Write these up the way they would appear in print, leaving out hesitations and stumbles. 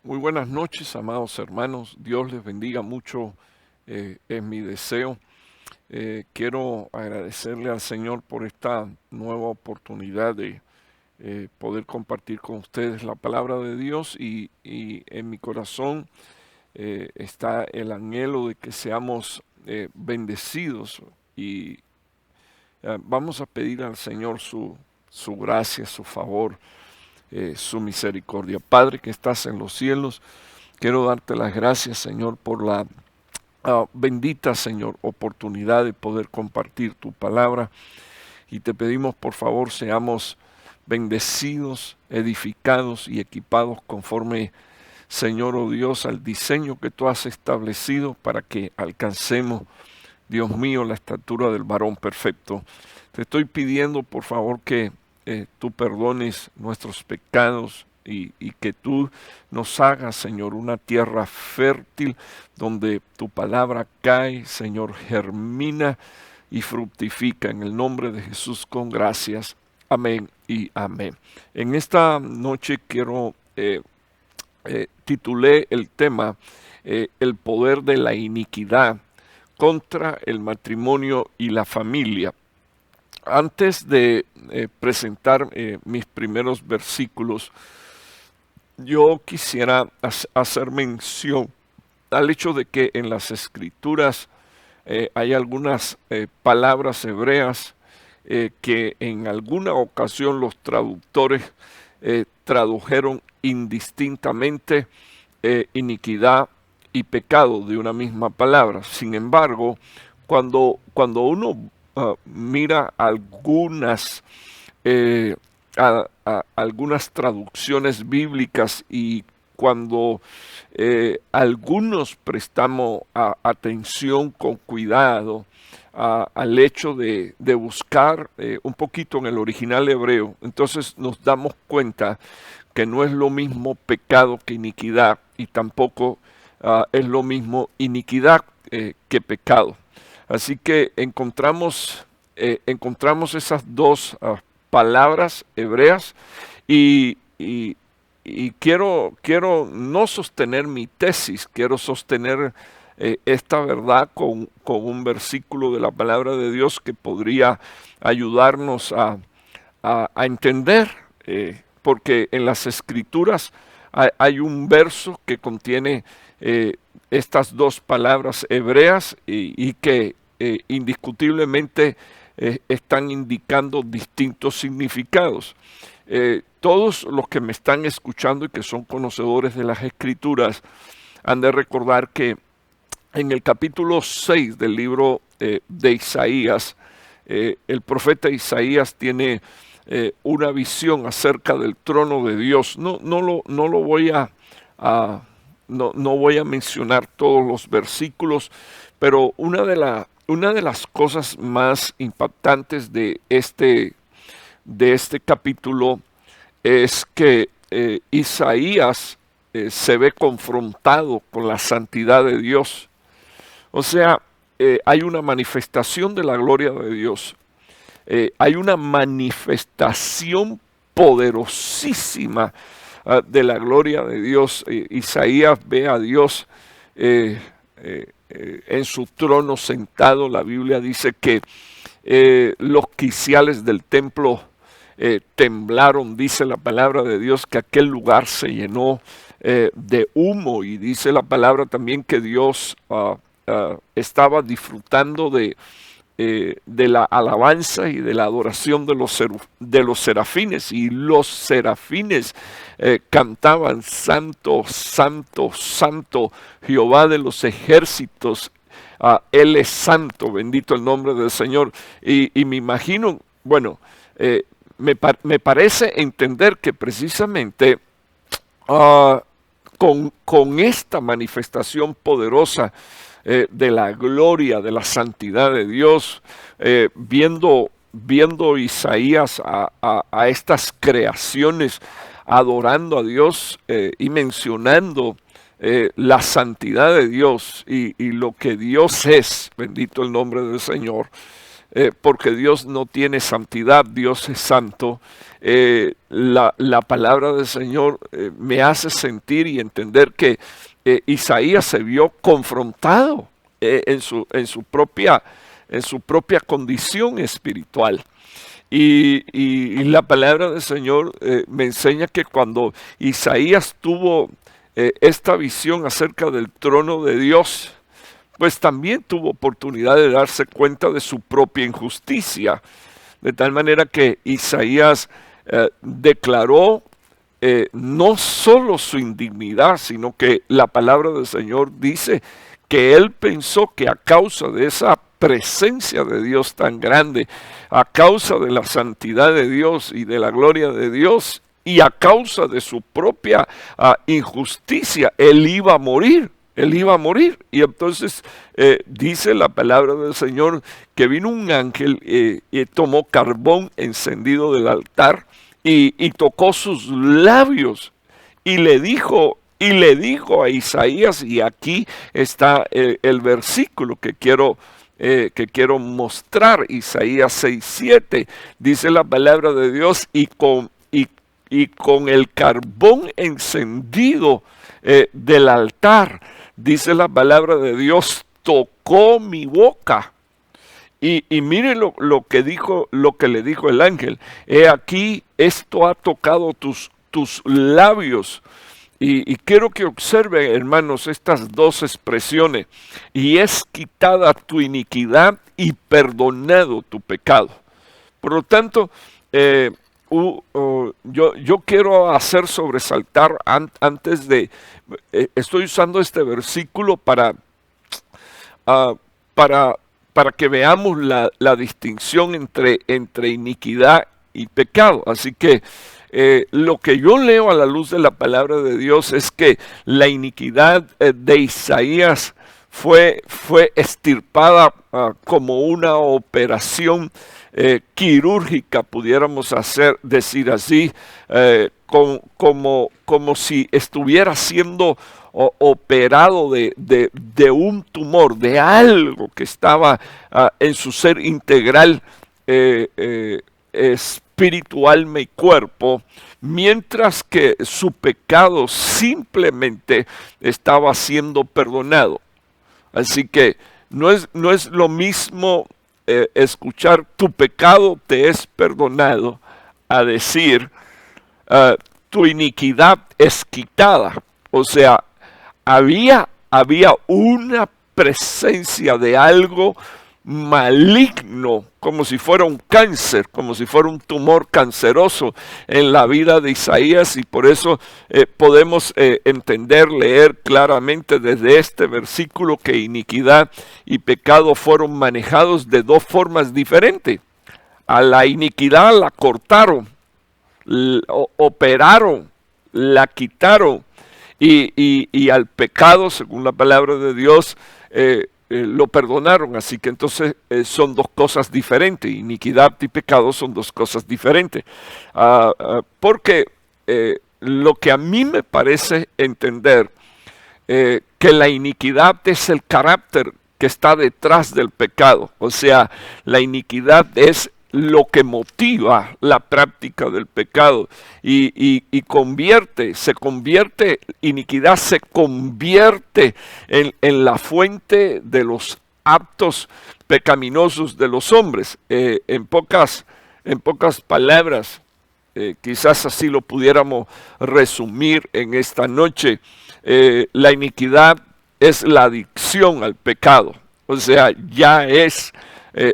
Muy buenas noches, amados hermanos. Dios les bendiga mucho, es mi deseo. Quiero agradecerle al Señor por esta nueva oportunidad de poder compartir con ustedes la palabra de Dios y en mi corazón está el anhelo de que seamos bendecidos y vamos a pedir al Señor su gracia, su favor, su misericordia. Padre que estás en los cielos, quiero darte las gracias, Señor, por la bendita, Señor, oportunidad de poder compartir tu palabra. Y te pedimos, por favor, seamos bendecidos, edificados y equipados conforme, Señor, oh Dios, al diseño que tú has establecido para que alcancemos, Dios mío, la estatura del varón perfecto. Te estoy pidiendo, por favor, que tú perdones nuestros pecados y que tú nos hagas, Señor, una tierra fértil donde tu palabra cae, Señor, germina y fructifica. En el nombre de Jesús con gracias. Amén y amén. En esta noche titulé el tema El poder de la iniquidad contra el matrimonio y la familia. Antes de presentar mis primeros versículos, yo quisiera hacer mención al hecho de que en las escrituras hay algunas palabras hebreas que en alguna ocasión los traductores tradujeron indistintamente iniquidad y pecado de una misma palabra. Sin embargo, cuando uno mira eh, algunas traducciones bíblicas y cuando algunos prestamos atención con cuidado al hecho de buscar un poquito en el original hebreo, entonces nos damos cuenta que no es lo mismo pecado que iniquidad y tampoco es lo mismo iniquidad que pecado. Así que encontramos esas dos palabras hebreas y quiero no sostener mi tesis, quiero sostener esta verdad con un versículo de la palabra de Dios que podría ayudarnos a entender, porque en las escrituras hay un verso que contiene estas dos palabras hebreas y que indiscutiblemente están indicando distintos significados. Todos los que me están escuchando y que son conocedores de las escrituras han de recordar que en el capítulo 6 del libro de Isaías, el profeta Isaías tiene una visión acerca del trono de Dios. No lo voy no voy a mencionar todos los versículos, pero una de las cosas más impactantes de este capítulo es que Isaías se ve confrontado con la santidad de Dios. O sea, hay una manifestación de la gloria de Dios. Hay una manifestación poderosísima de la gloria de Dios. Isaías ve a Dios en su trono sentado. La Biblia dice que los quiciales del templo temblaron, dice la palabra de Dios, que aquel lugar se llenó de humo, y dice la palabra también que Dios estaba disfrutando de la alabanza y de la adoración de los serafines, y los serafines cantaban: Santo, Santo, Santo, Jehová de los ejércitos, Él es santo, bendito el nombre del Señor. Y me imagino, bueno, me parece entender que precisamente con esta manifestación poderosa de la gloria, de la santidad de Dios, viendo Isaías a estas creaciones adorando a Dios y mencionando la santidad de Dios y lo que Dios es, bendito el nombre del Señor, porque Dios no tiene santidad, Dios es santo. La palabra del Señor me hace sentir y entender que Isaías se vio confrontado en su propia condición espiritual. Y la palabra del Señor me enseña que cuando Isaías tuvo esta visión acerca del trono de Dios, pues también tuvo oportunidad de darse cuenta de su propia injusticia. De tal manera que Isaías declaró no solo su indignidad, sino que la palabra del Señor dice que él pensó que a causa de esa presencia de Dios tan grande, a causa de la santidad de Dios y de la gloria de Dios, y a causa de su propia injusticia, él iba a morir. Él iba a morir. Y entonces dice la palabra del Señor que vino un ángel y tomó carbón encendido del altar y tocó sus labios y le dijo a Isaías, y aquí está el versículo que quiero mostrar, Isaías 6:7, dice la palabra de Dios, y con el carbón encendido del altar, dice la palabra de Dios, tocó mi boca. Y mire lo que le dijo el ángel. He aquí, esto ha tocado tus labios. Y quiero que observen, hermanos, estas dos expresiones. Y es quitada tu iniquidad y perdonado tu pecado. Por lo tanto, yo quiero hacer sobresaltar antes de... estoy usando este versículo para que veamos la distinción entre iniquidad y pecado. Así que lo que yo leo a la luz de la palabra de Dios es que la iniquidad de Isaías fue extirpada como una operación quirúrgica, pudiéramos decir así, como si estuviera siendo operado de un tumor, de algo que estaba en su ser integral, espiritual y cuerpo, mientras que su pecado simplemente estaba siendo perdonado. Así que no es lo mismo escuchar tu pecado te es perdonado a decir tu iniquidad es quitada. O sea, había una presencia de algo maligno, como si fuera un cáncer, como si fuera un tumor canceroso en la vida de Isaías, y por eso podemos leer claramente desde este versículo que iniquidad y pecado fueron manejados de dos formas diferentes. A la iniquidad la cortaron, operaron, la quitaron, y al pecado, según la palabra de Dios, lo perdonaron. Así que entonces son dos cosas diferentes. Iniquidad y pecado son dos cosas diferentes. Porque lo que a mí me parece entender, que la iniquidad es el carácter que está detrás del pecado. O sea, la iniquidad es lo que motiva la práctica del pecado y iniquidad se convierte en la fuente de los actos pecaminosos de los hombres. En pocas palabras, quizás así lo pudiéramos resumir en esta noche, la iniquidad es la adicción al pecado. O sea, ya es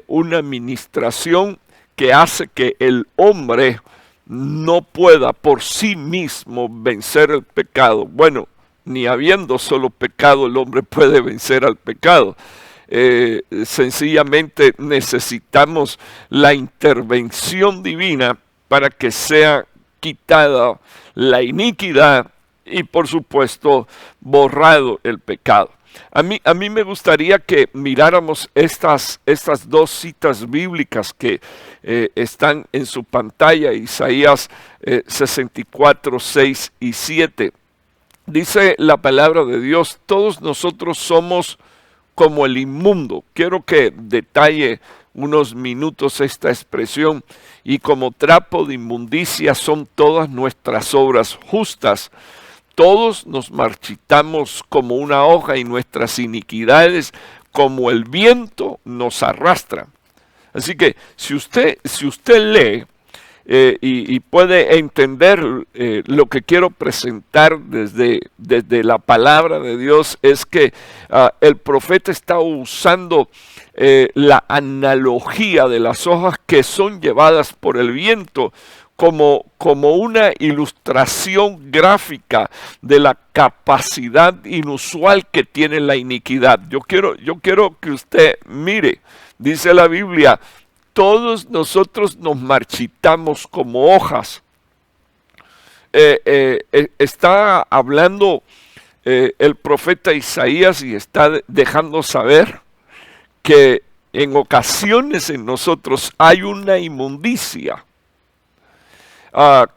una administración que hace que el hombre no pueda por sí mismo vencer el pecado. Bueno, ni habiendo solo pecado el hombre puede vencer al pecado. Sencillamente necesitamos la intervención divina para que sea quitada la iniquidad y, por supuesto, borrado el pecado. A mí me gustaría que miráramos estas dos citas bíblicas que están en su pantalla, Isaías 64, 6 y 7. Dice la palabra de Dios, todos nosotros somos como el inmundo. Quiero que detalle unos minutos esta expresión, y como trapo de inmundicia son todas nuestras obras justas. Todos nos marchitamos como una hoja y nuestras iniquidades como el viento nos arrastran. Así que si usted lee y puede entender lo que quiero presentar desde la palabra de Dios, es que el profeta está usando la analogía de las hojas que son llevadas por el viento como una ilustración gráfica de la capacidad inusual que tiene la iniquidad. Yo quiero que usted mire, dice la Biblia, todos nosotros nos marchitamos como hojas. Está hablando el profeta Isaías y está dejando saber que en ocasiones en nosotros hay una inmundicia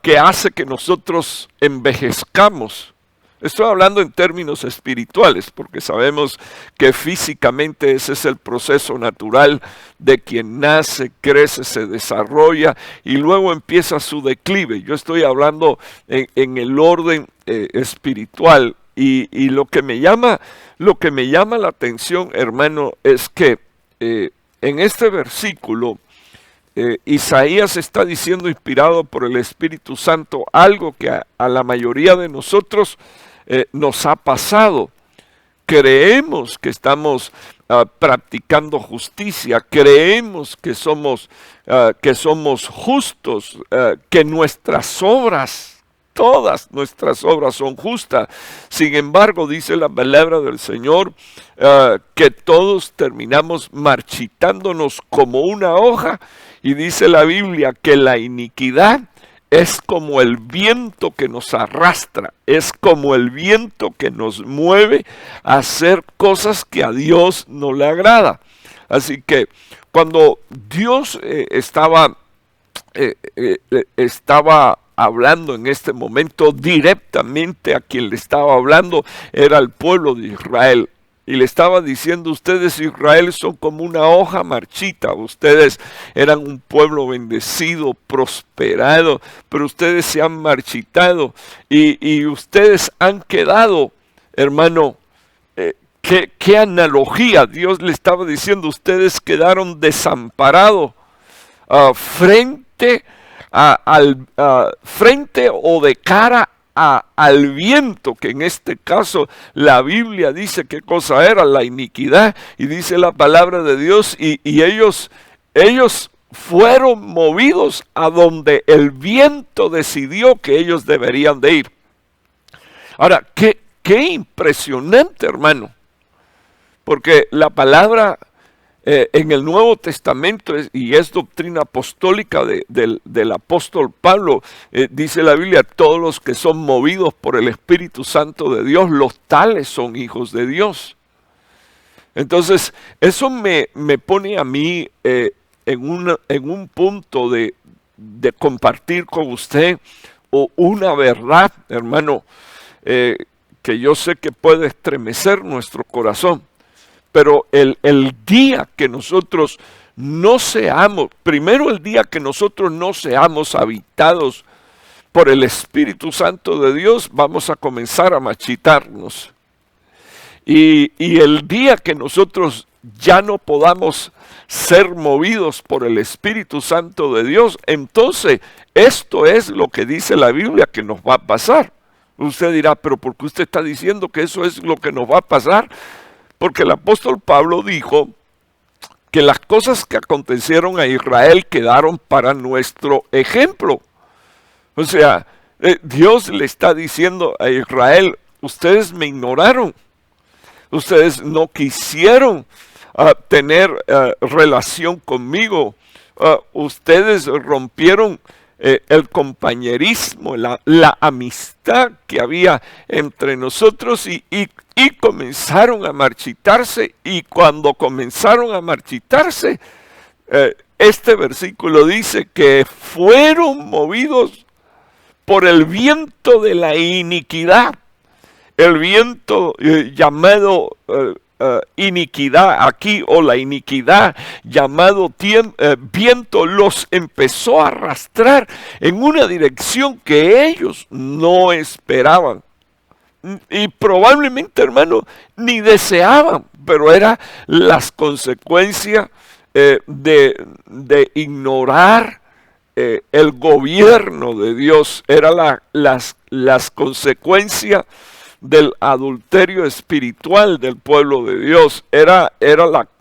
que hace que nosotros envejezcamos. Estoy hablando en términos espirituales, porque sabemos que físicamente ese es el proceso natural de quien nace, crece, se desarrolla y luego empieza su declive. Yo estoy hablando en el orden espiritual y lo que me llama la atención, hermano, es que en este versículo Isaías está diciendo, inspirado por el Espíritu Santo, algo que a la mayoría de nosotros nos ha pasado. Creemos que estamos practicando justicia, creemos que somos justos, que nuestras obras, todas nuestras obras son justas. Sin embargo, dice la palabra del Señor, que todos terminamos marchitándonos como una hoja, y dice la Biblia que la iniquidad es como el viento que nos arrastra, es como el viento que nos mueve a hacer cosas que a Dios no le agrada. Así que cuando Dios estaba hablando en este momento, directamente a quien le estaba hablando era el pueblo de Israel. Y le estaba diciendo, ustedes Israel son como una hoja marchita, ustedes eran un pueblo bendecido, prosperado, pero ustedes se han marchitado y ustedes han quedado, hermano, ¿qué analogía? Dios le estaba diciendo, ustedes quedaron desamparados frente o de cara al viento, que en este caso la Biblia dice qué cosa era la iniquidad, y dice la palabra de Dios, y ellos fueron movidos a donde el viento decidió que ellos deberían de ir. Ahora, qué impresionante, hermano, porque la palabra en el Nuevo Testamento, y es doctrina apostólica del apóstol Pablo, dice la Biblia, todos los que son movidos por el Espíritu Santo de Dios, los tales son hijos de Dios. Entonces, eso me pone a mí en un punto de compartir con usted una verdad, hermano, que yo sé que puede estremecer nuestro corazón. Pero el día que nosotros no seamos, primero el día que nosotros no seamos habitados por el Espíritu Santo de Dios, vamos a comenzar a marchitarnos. Y el día que nosotros ya no podamos ser movidos por el Espíritu Santo de Dios, entonces esto es lo que dice la Biblia que nos va a pasar. Usted dirá, pero ¿por qué usted está diciendo que eso es lo que nos va a pasar? Porque el apóstol Pablo dijo que las cosas que acontecieron a Israel quedaron para nuestro ejemplo. O sea, Dios le está diciendo a Israel, ustedes me ignoraron, ustedes no quisieron tener relación conmigo, ustedes rompieron el compañerismo, la amistad que había entre nosotros y comenzaron a marchitarse, y cuando comenzaron a marchitarse, este versículo dice que fueron movidos por el viento de la iniquidad, el viento llamado iniquidad aquí, o la iniquidad llamado viento, los empezó a arrastrar en una dirección que ellos no esperaban. Y probablemente, hermano, ni deseaban, pero eran las consecuencias de ignorar el gobierno de Dios. Eran las consecuencias del adulterio espiritual del pueblo de Dios. Eran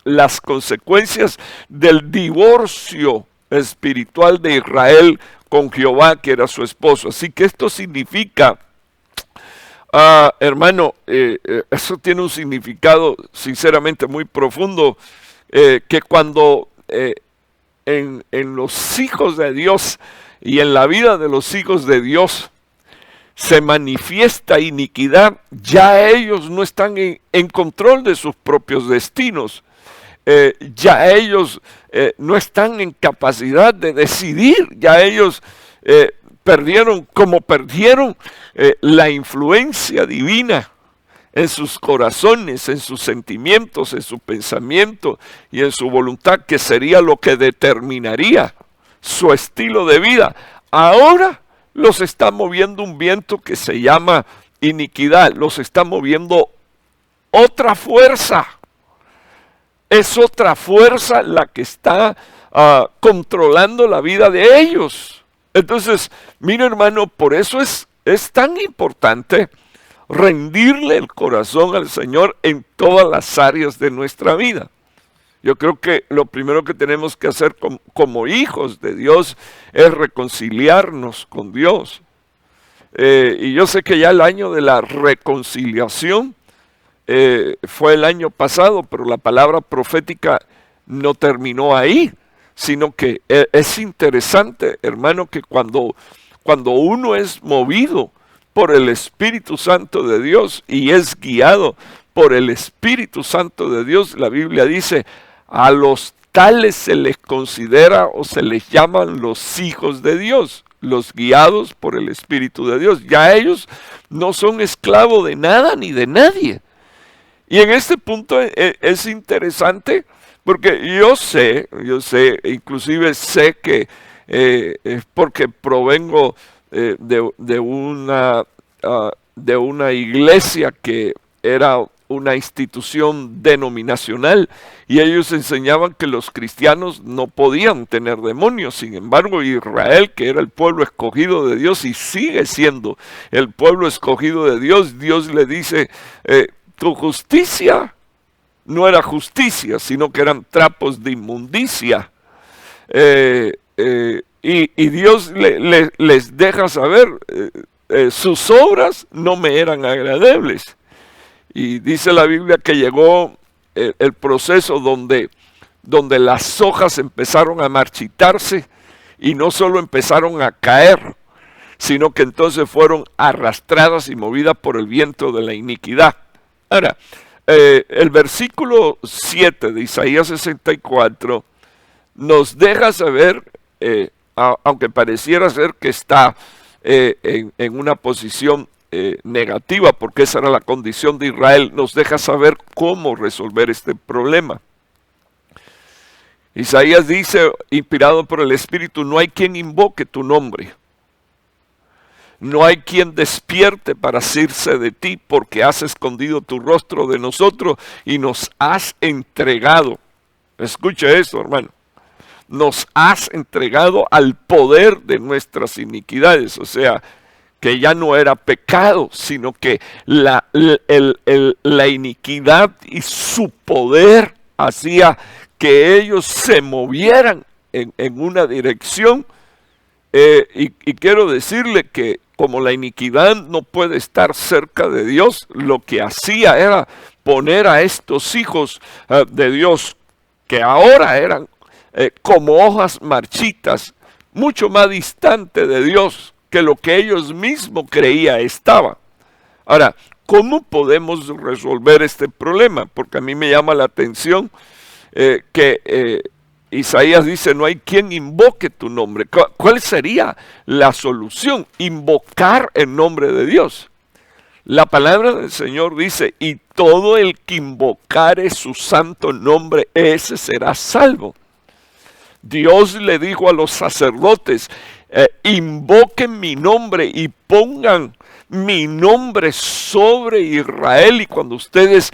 las consecuencias del divorcio espiritual de Israel con Jehová, que era su esposo. Así que esto significa, hermano, eso tiene un significado sinceramente muy profundo, que cuando en los hijos de Dios y en la vida de los hijos de Dios se manifiesta iniquidad, ya ellos no están en control de sus propios destinos. Ya ellos no están en capacidad de decidir, ya ellos perdieron la influencia divina en sus corazones, en sus sentimientos, en su pensamiento y en su voluntad, que sería lo que determinaría su estilo de vida. Ahora los está moviendo un viento que se llama iniquidad, los está moviendo otra fuerza. Es otra fuerza la que está controlando la vida de ellos. Entonces, mira, hermano, por eso es tan importante rendirle el corazón al Señor en todas las áreas de nuestra vida. Yo creo que lo primero que tenemos que hacer como hijos de Dios es reconciliarnos con Dios. Y yo sé que ya el año de la reconciliación fue el año pasado, pero la palabra profética no terminó ahí, sino que es interesante, hermano, que cuando uno es movido por el Espíritu Santo de Dios y es guiado por el Espíritu Santo de Dios, la Biblia dice, a los tales se les considera o se les llaman los hijos de Dios, los guiados por el Espíritu de Dios. Ya ellos no son esclavos de nada ni de nadie. Y en este punto es interesante porque yo sé, inclusive sé que es porque provengo de una iglesia que era una institución denominacional, y ellos enseñaban que los cristianos no podían tener demonios. Sin embargo, Israel, que era el pueblo escogido de Dios y sigue siendo el pueblo escogido de Dios, Dios le dice, tu justicia no era justicia, sino que eran trapos de inmundicia. Y Dios les deja saber, sus obras no me eran agradables. Y dice la Biblia que llegó el proceso donde las hojas empezaron a marchitarse, y no solo empezaron a caer, sino que entonces fueron arrastradas y movidas por el viento de la iniquidad. Ahora, el versículo 7 de Isaías 64 nos deja saber, aunque pareciera ser que está en una posición negativa, porque esa era la condición de Israel, nos deja saber cómo resolver este problema. Isaías dice, inspirado por el Espíritu, no hay quien invoque tu nombre, no hay quien despierte para asirse de ti, porque has escondido tu rostro de nosotros y nos has entregado. Escucha eso, hermano. Nos has entregado al poder de nuestras iniquidades. O sea, que ya no era pecado, sino que la iniquidad y su poder hacía que ellos se movieran en una dirección. Y quiero decirle que como la iniquidad no puede estar cerca de Dios, lo que hacía era poner a estos hijos de Dios, que ahora eran como hojas marchitas, mucho más distante de Dios que lo que ellos mismos creían estaba. Ahora, ¿cómo podemos resolver este problema? Porque a mí me llama la atención que Isaías dice, no hay quien invoque tu nombre. ¿Cuál sería la solución? Invocar el nombre de Dios. La palabra del Señor dice, y todo el que invocare su santo nombre, ese será salvo. Dios le dijo a los sacerdotes, invoquen mi nombre y pongan mi nombre sobre Israel. Y cuando ustedes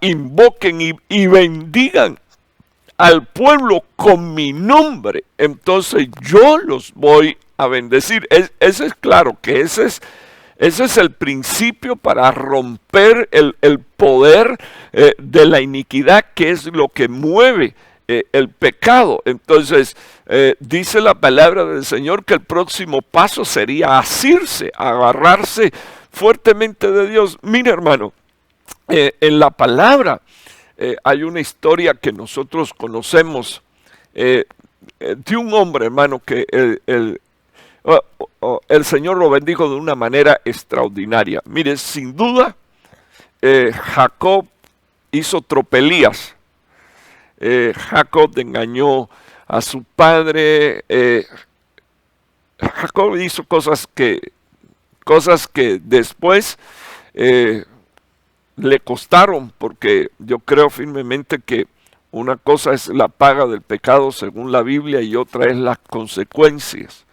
invoquen y bendigan al pueblo con mi nombre, entonces yo los voy a bendecir. Ese es claro que ese es el principio para romper el poder de la iniquidad, que es lo que mueve el pecado. Entonces dice la palabra del Señor que el próximo paso sería asirse, agarrarse fuertemente de Dios. Mira, hermano, en la palabra hay una historia que nosotros conocemos de un hombre, hermano, que el Señor lo bendijo de una manera extraordinaria. Mire, sin duda, Jacob hizo tropelías. Jacob engañó a su padre. Jacob hizo cosas que después le costaron, porque yo creo firmemente que una cosa es la paga del pecado según la Biblia y otra es las consecuencias.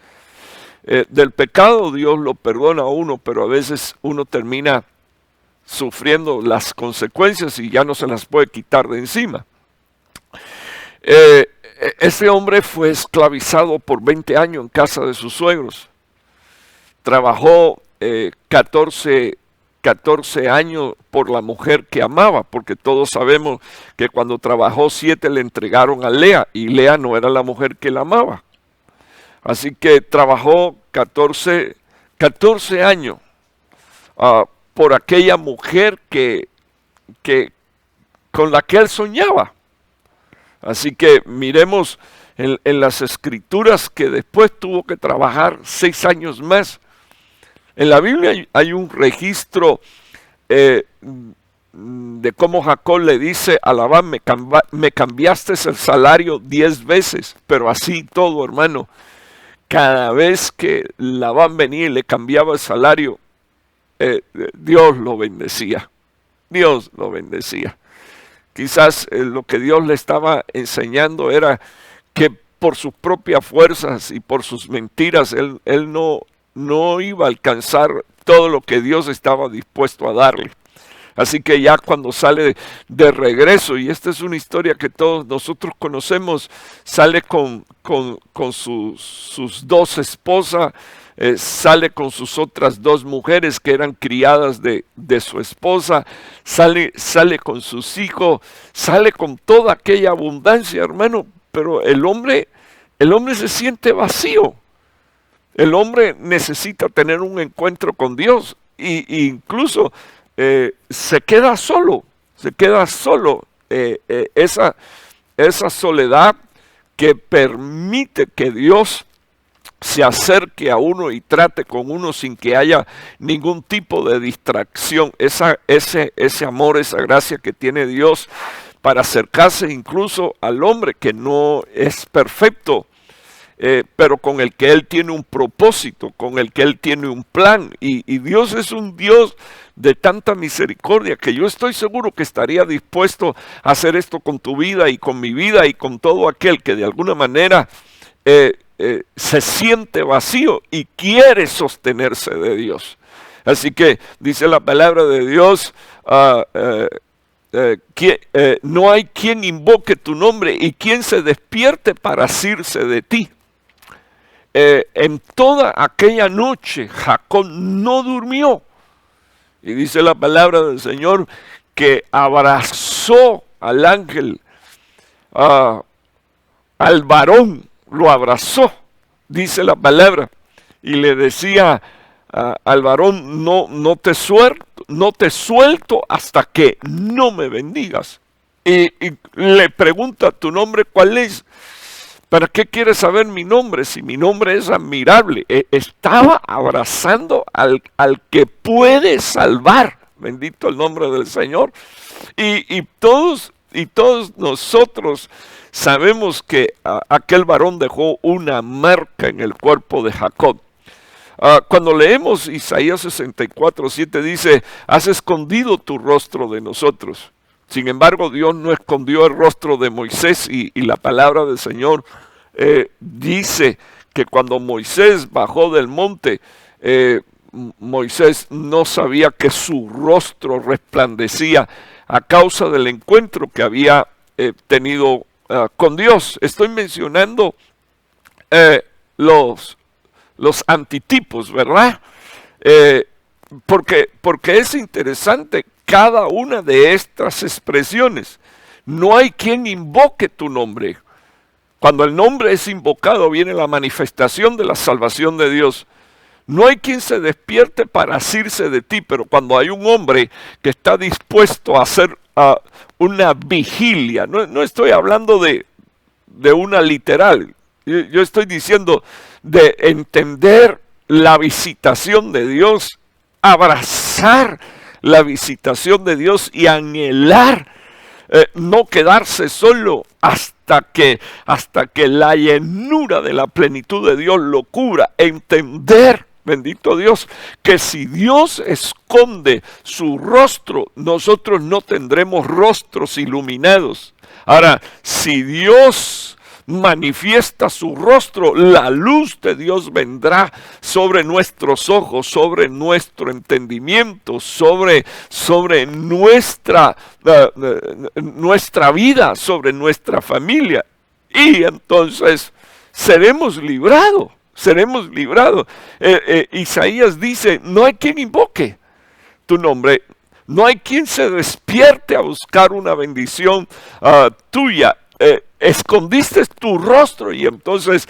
Del pecado Dios lo perdona a uno, pero a veces uno termina sufriendo las consecuencias y ya no se las puede quitar de encima. Ese hombre fue esclavizado por 20 años en casa de sus suegros. Trabajó 14 años por la mujer que amaba, porque todos sabemos que cuando trabajó 7 le entregaron a Lea, y Lea no era la mujer que él amaba. Así que trabajó 14 años por aquella mujer con la que él soñaba. Así que miremos en las escrituras que después tuvo que trabajar 6 años más. En la Biblia hay un registro de cómo Jacob le dice a Labán, me cambiaste el salario 10 veces, pero así todo, hermano. Cada vez que Labán venía y le cambiaba el salario, Dios lo bendecía. Dios lo bendecía. Quizás lo que Dios le estaba enseñando era que por sus propias fuerzas y por sus mentiras, él no iba a alcanzar todo lo que Dios estaba dispuesto a darle. Así que ya cuando sale de regreso, y esta es una historia que todos nosotros conocemos, sale con sus 2 esposas, sale con sus otras 2 mujeres que eran criadas de su esposa, sale con sus hijos, sale con toda aquella abundancia, hermano, pero el hombre se siente vacío. El hombre necesita tener un encuentro con Dios e incluso se queda solo, esa soledad que permite que Dios se acerque a uno y trate con uno sin que haya ningún tipo de distracción. Ese amor, esa gracia que tiene Dios para acercarse incluso al hombre que no es perfecto, pero con el que Él tiene un propósito, con el que Él tiene un plan. Y Dios es un Dios de tanta misericordia que yo estoy seguro que estaría dispuesto a hacer esto con tu vida y con mi vida y con todo aquel que de alguna manera se siente vacío y quiere sostenerse de Dios. Así que dice la palabra de Dios, no hay quien invoque tu nombre y quien se despierte para asirse de ti. En toda aquella noche Jacob no durmió. Y dice la palabra del Señor que abrazó al ángel, al varón, lo abrazó, dice la palabra, y le decía al varón, no te suelto hasta que no me bendigas. Y le pregunta, ¿tu nombre cuál es? ¿Para qué quieres saber mi nombre si mi nombre es admirable? Estaba abrazando al que puede salvar. Bendito el nombre del Señor. Y todos nosotros sabemos que aquel varón dejó una marca en el cuerpo de Jacob. Cuando leemos Isaías 64:7 dice, has escondido tu rostro de nosotros. Sin embargo, Dios no escondió el rostro de Moisés y la palabra del Señor dice que cuando Moisés bajó del monte, Moisés no sabía que su rostro resplandecía a causa del encuentro que había tenido con Dios. Estoy mencionando los antitipos, ¿verdad? Porque es interesante cada una de estas expresiones. No hay quien invoque tu nombre. Cuando el nombre es invocado, viene la manifestación de la salvación de Dios. No hay quien se despierte para asirse de ti, pero cuando hay un hombre que está dispuesto a hacer una vigilia, no estoy hablando de una literal, yo estoy diciendo de entender la visitación de Dios, abrazar la visitación de Dios y anhelar no quedarse solo hasta que la llenura de la plenitud de Dios lo cubra. Entender, bendito Dios, que si Dios esconde su rostro, nosotros no tendremos rostros iluminados. Ahora, si Dios manifiesta su rostro, la luz de Dios vendrá sobre nuestros ojos, sobre nuestro entendimiento, sobre nuestra vida, sobre nuestra familia. Y entonces seremos librados. Isaías dice, no hay quien invoque tu nombre, no hay quien se despierte a buscar una bendición tuya. Escondiste tu rostro. Y entonces,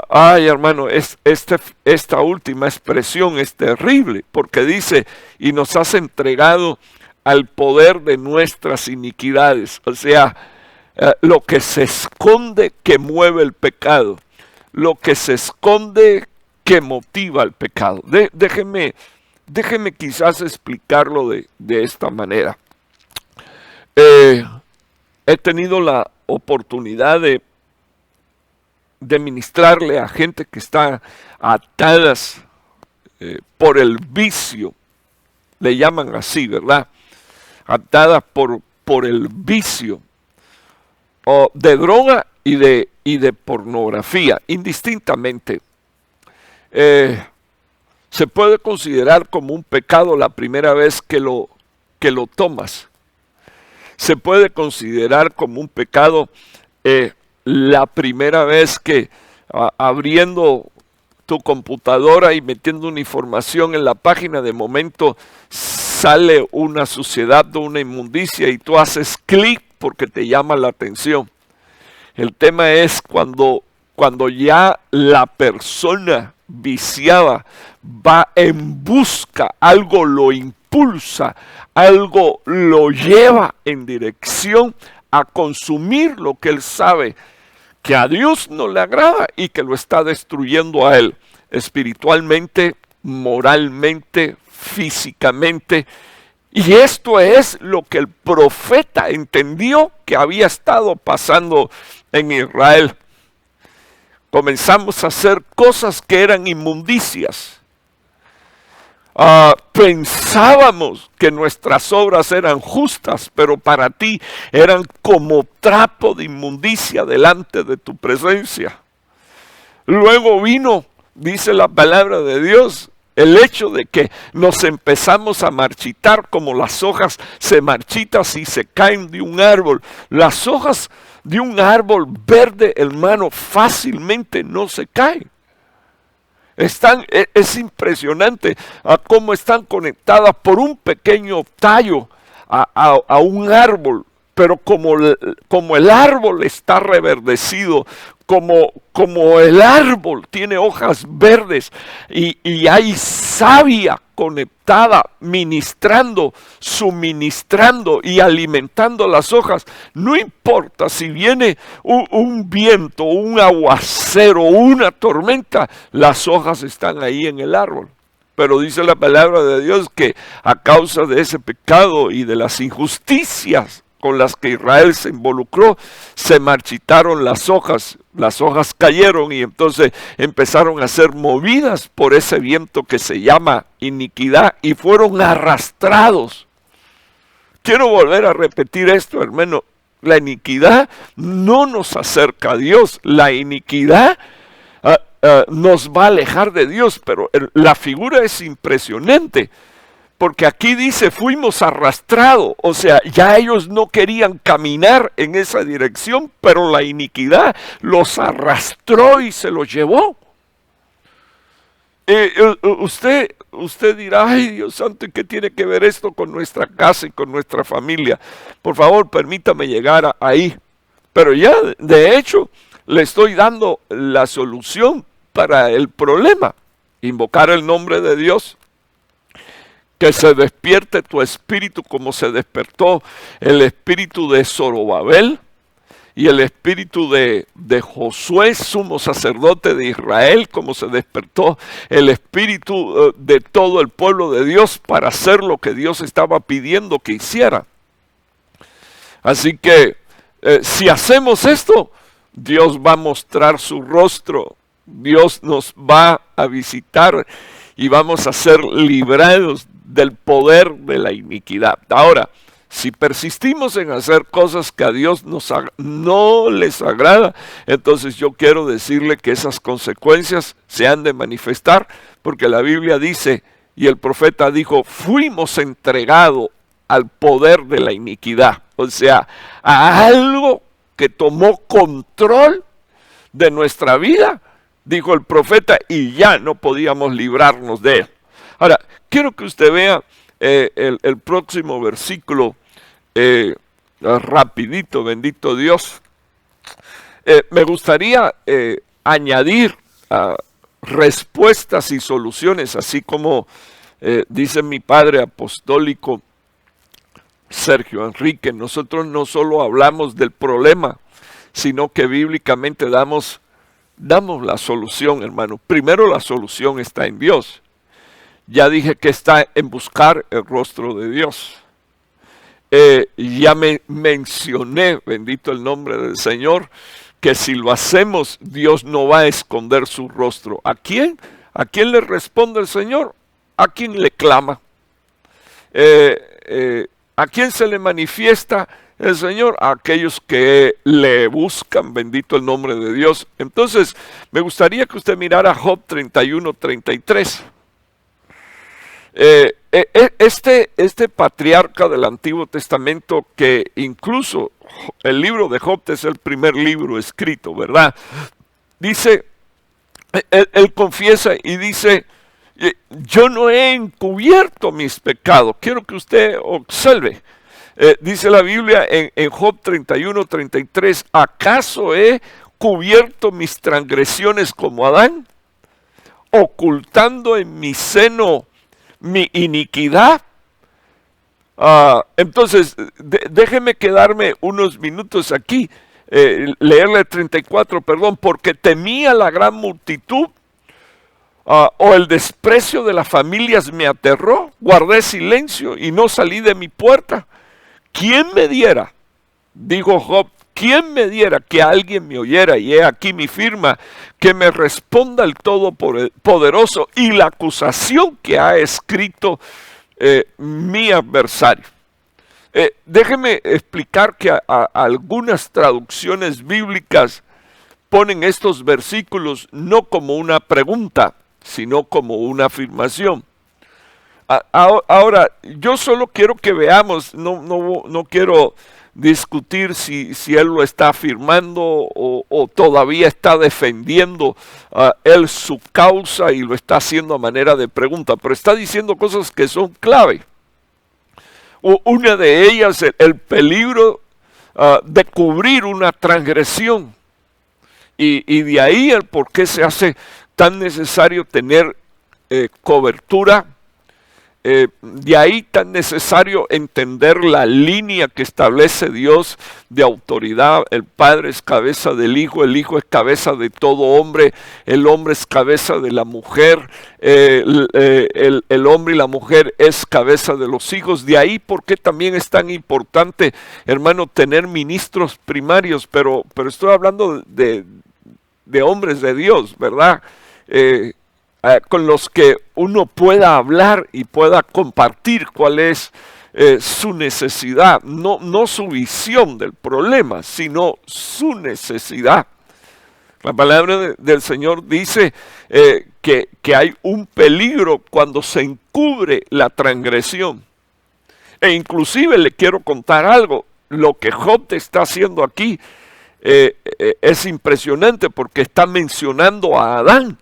ay hermano, esta última expresión es terrible, porque dice, y nos has entregado al poder de nuestras iniquidades. O sea, lo que se esconde que mueve el pecado, lo que se esconde que motiva el pecado. Déjeme quizás explicarlo de esta manera. He tenido la oportunidad de ministrarle a gente que está atadas por el vicio, le llaman así, ¿verdad? Atadas por el vicio de droga y de pornografía, indistintamente. Se puede considerar como un pecado la primera vez que lo tomas. Se puede considerar como un pecado la primera vez que abriendo tu computadora y metiendo una información en la página, de momento sale una suciedad o una inmundicia y tú haces clic porque te llama la atención. El tema es cuando ya la persona viciada va en busca, algo lo impulsa, algo lo lleva en dirección a consumir lo que él sabe que a Dios no le agrada y que lo está destruyendo a él espiritualmente, moralmente, físicamente. Y esto es lo que el profeta entendió que había estado pasando en Israel. Comenzamos a hacer cosas que eran inmundicias. Pensábamos que nuestras obras eran justas, pero para ti eran como trapo de inmundicia delante de tu presencia. Luego vino, dice la palabra de Dios, el hecho de que nos empezamos a marchitar como las hojas se marchitan si se caen de un árbol. Las hojas de un árbol verde, hermano, fácilmente no se caen. Es impresionante cómo están conectadas por un pequeño tallo a un árbol, pero como el árbol está reverdecido, como el árbol tiene hojas verdes y hay savia conectada, ministrando, suministrando y alimentando las hojas. No importa si viene un viento, un aguacero, una tormenta, las hojas están ahí en el árbol. Pero dice la palabra de Dios que a causa de ese pecado y de las injusticias con las que Israel se involucró, se marchitaron las hojas cayeron y entonces empezaron a ser movidas por ese viento que se llama iniquidad y fueron arrastrados. Quiero volver a repetir esto, hermano. La iniquidad no nos acerca a Dios. La iniquidad nos va a alejar de Dios, pero la figura es impresionante. Porque aquí dice, fuimos arrastrados, o sea, ya ellos no querían caminar en esa dirección, pero la iniquidad los arrastró y se los llevó. Usted dirá, ay Dios santo, ¿y qué tiene que ver esto con nuestra casa y con nuestra familia? Por favor, permítame llegar ahí. Pero ya, de hecho, le estoy dando la solución para el problema. Invocar el nombre de Dios. Que se despierte tu espíritu como se despertó el espíritu de Zorobabel y el espíritu de Josué, sumo sacerdote de Israel, como se despertó el espíritu de todo el pueblo de Dios para hacer lo que Dios estaba pidiendo que hiciera. Así que si hacemos esto, Dios va a mostrar su rostro, Dios nos va a visitar y vamos a ser librados del poder de la iniquidad. Ahora, si persistimos en hacer cosas que a Dios no les agrada, entonces yo quiero decirle que esas consecuencias se han de manifestar, porque la Biblia dice, y el profeta dijo, fuimos entregados al poder de la iniquidad, o sea, a algo que tomó control de nuestra vida, dijo el profeta, y ya no podíamos librarnos de él. Ahora, quiero que usted vea el próximo versículo rapidito, bendito Dios. Me gustaría añadir respuestas y soluciones, así como dice mi padre apostólico Sergio Enrique. Nosotros no solo hablamos del problema, sino que bíblicamente damos la solución, hermano. Primero la solución está en Dios. Ya dije que está en buscar el rostro de Dios. Ya me mencioné, bendito el nombre del Señor, que si lo hacemos, Dios no va a esconder su rostro. ¿A quién? ¿A quién le responde el Señor? ¿A quién le clama? ¿A quién se le manifiesta el Señor? A aquellos que le buscan, bendito el nombre de Dios. Entonces, me gustaría que usted mirara Job 31:33. Este patriarca del Antiguo Testamento, que incluso el libro de Job es el primer libro escrito, ¿verdad? Dice, él confiesa y dice, yo no he encubierto mis pecados. Quiero que usted observe. Dice la Biblia en Job 31:33, ¿acaso he cubierto mis transgresiones como Adán, ocultando en mi seno mi iniquidad? Entonces, déjeme quedarme unos minutos aquí, leerle 34, perdón, porque temía la gran multitud, o el desprecio de las familias me aterró, guardé silencio y no salí de mi puerta. ¿Quién me diera? Dijo Job, ¿quién me diera que alguien me oyera? Y he aquí mi firma, que me responda el Todopoderoso y la acusación que ha escrito mi adversario. Déjeme explicar que algunas traducciones bíblicas ponen estos versículos no como una pregunta, sino como una afirmación. Ahora, yo solo quiero que veamos, no quiero discutir si él lo está afirmando o todavía está defendiendo él su causa y lo está haciendo a manera de pregunta, pero está diciendo cosas que son clave. Una de ellas, el peligro de cubrir una transgresión, y de ahí el por qué se hace tan necesario tener cobertura De ahí tan necesario entender la línea que establece Dios de autoridad. El Padre es cabeza del Hijo, el Hijo es cabeza de todo hombre, el hombre es cabeza de la mujer, el hombre y la mujer es cabeza de los hijos. De ahí porque también es tan importante, hermano, tener ministros primarios, pero estoy hablando de hombres de Dios, ¿verdad? Con los que uno pueda hablar y pueda compartir cuál es su necesidad, no su visión del problema, sino su necesidad. La palabra del Señor dice que hay un peligro cuando se encubre la transgresión. E inclusive le quiero contar algo, lo que Job te está haciendo aquí es impresionante porque está mencionando a Adán.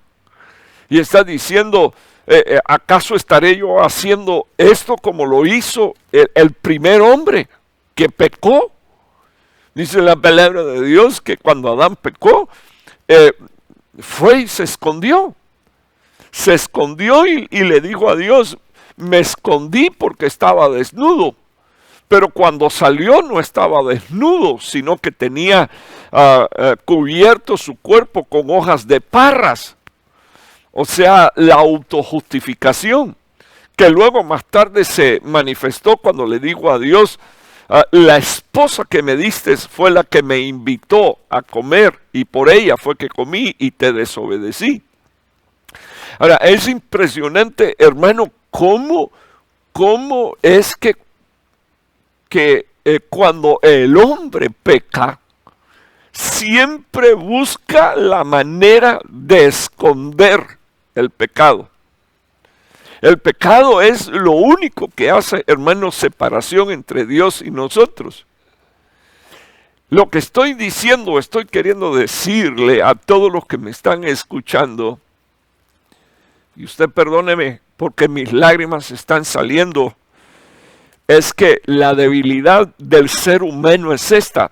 Y está diciendo, ¿acaso estaré yo haciendo esto como lo hizo el primer hombre que pecó? Dice la palabra de Dios que cuando Adán pecó, fue y se escondió. Se escondió y le dijo a Dios, me escondí porque estaba desnudo. Pero cuando salió no estaba desnudo, sino que tenía cubierto su cuerpo con hojas de parras. O sea, la autojustificación, que luego más tarde se manifestó cuando le dijo a Dios, la esposa que me diste fue la que me invitó a comer y por ella fue que comí y te desobedecí. Ahora, es impresionante, hermano, cómo es que cuando el hombre peca, siempre busca la manera de esconder el pecado. El pecado es lo único que hace, hermano, separación entre Dios y nosotros. Lo que estoy diciendo, estoy queriendo decirle a todos los que me están escuchando, y usted perdóneme porque mis lágrimas están saliendo, es que la debilidad del ser humano es esta.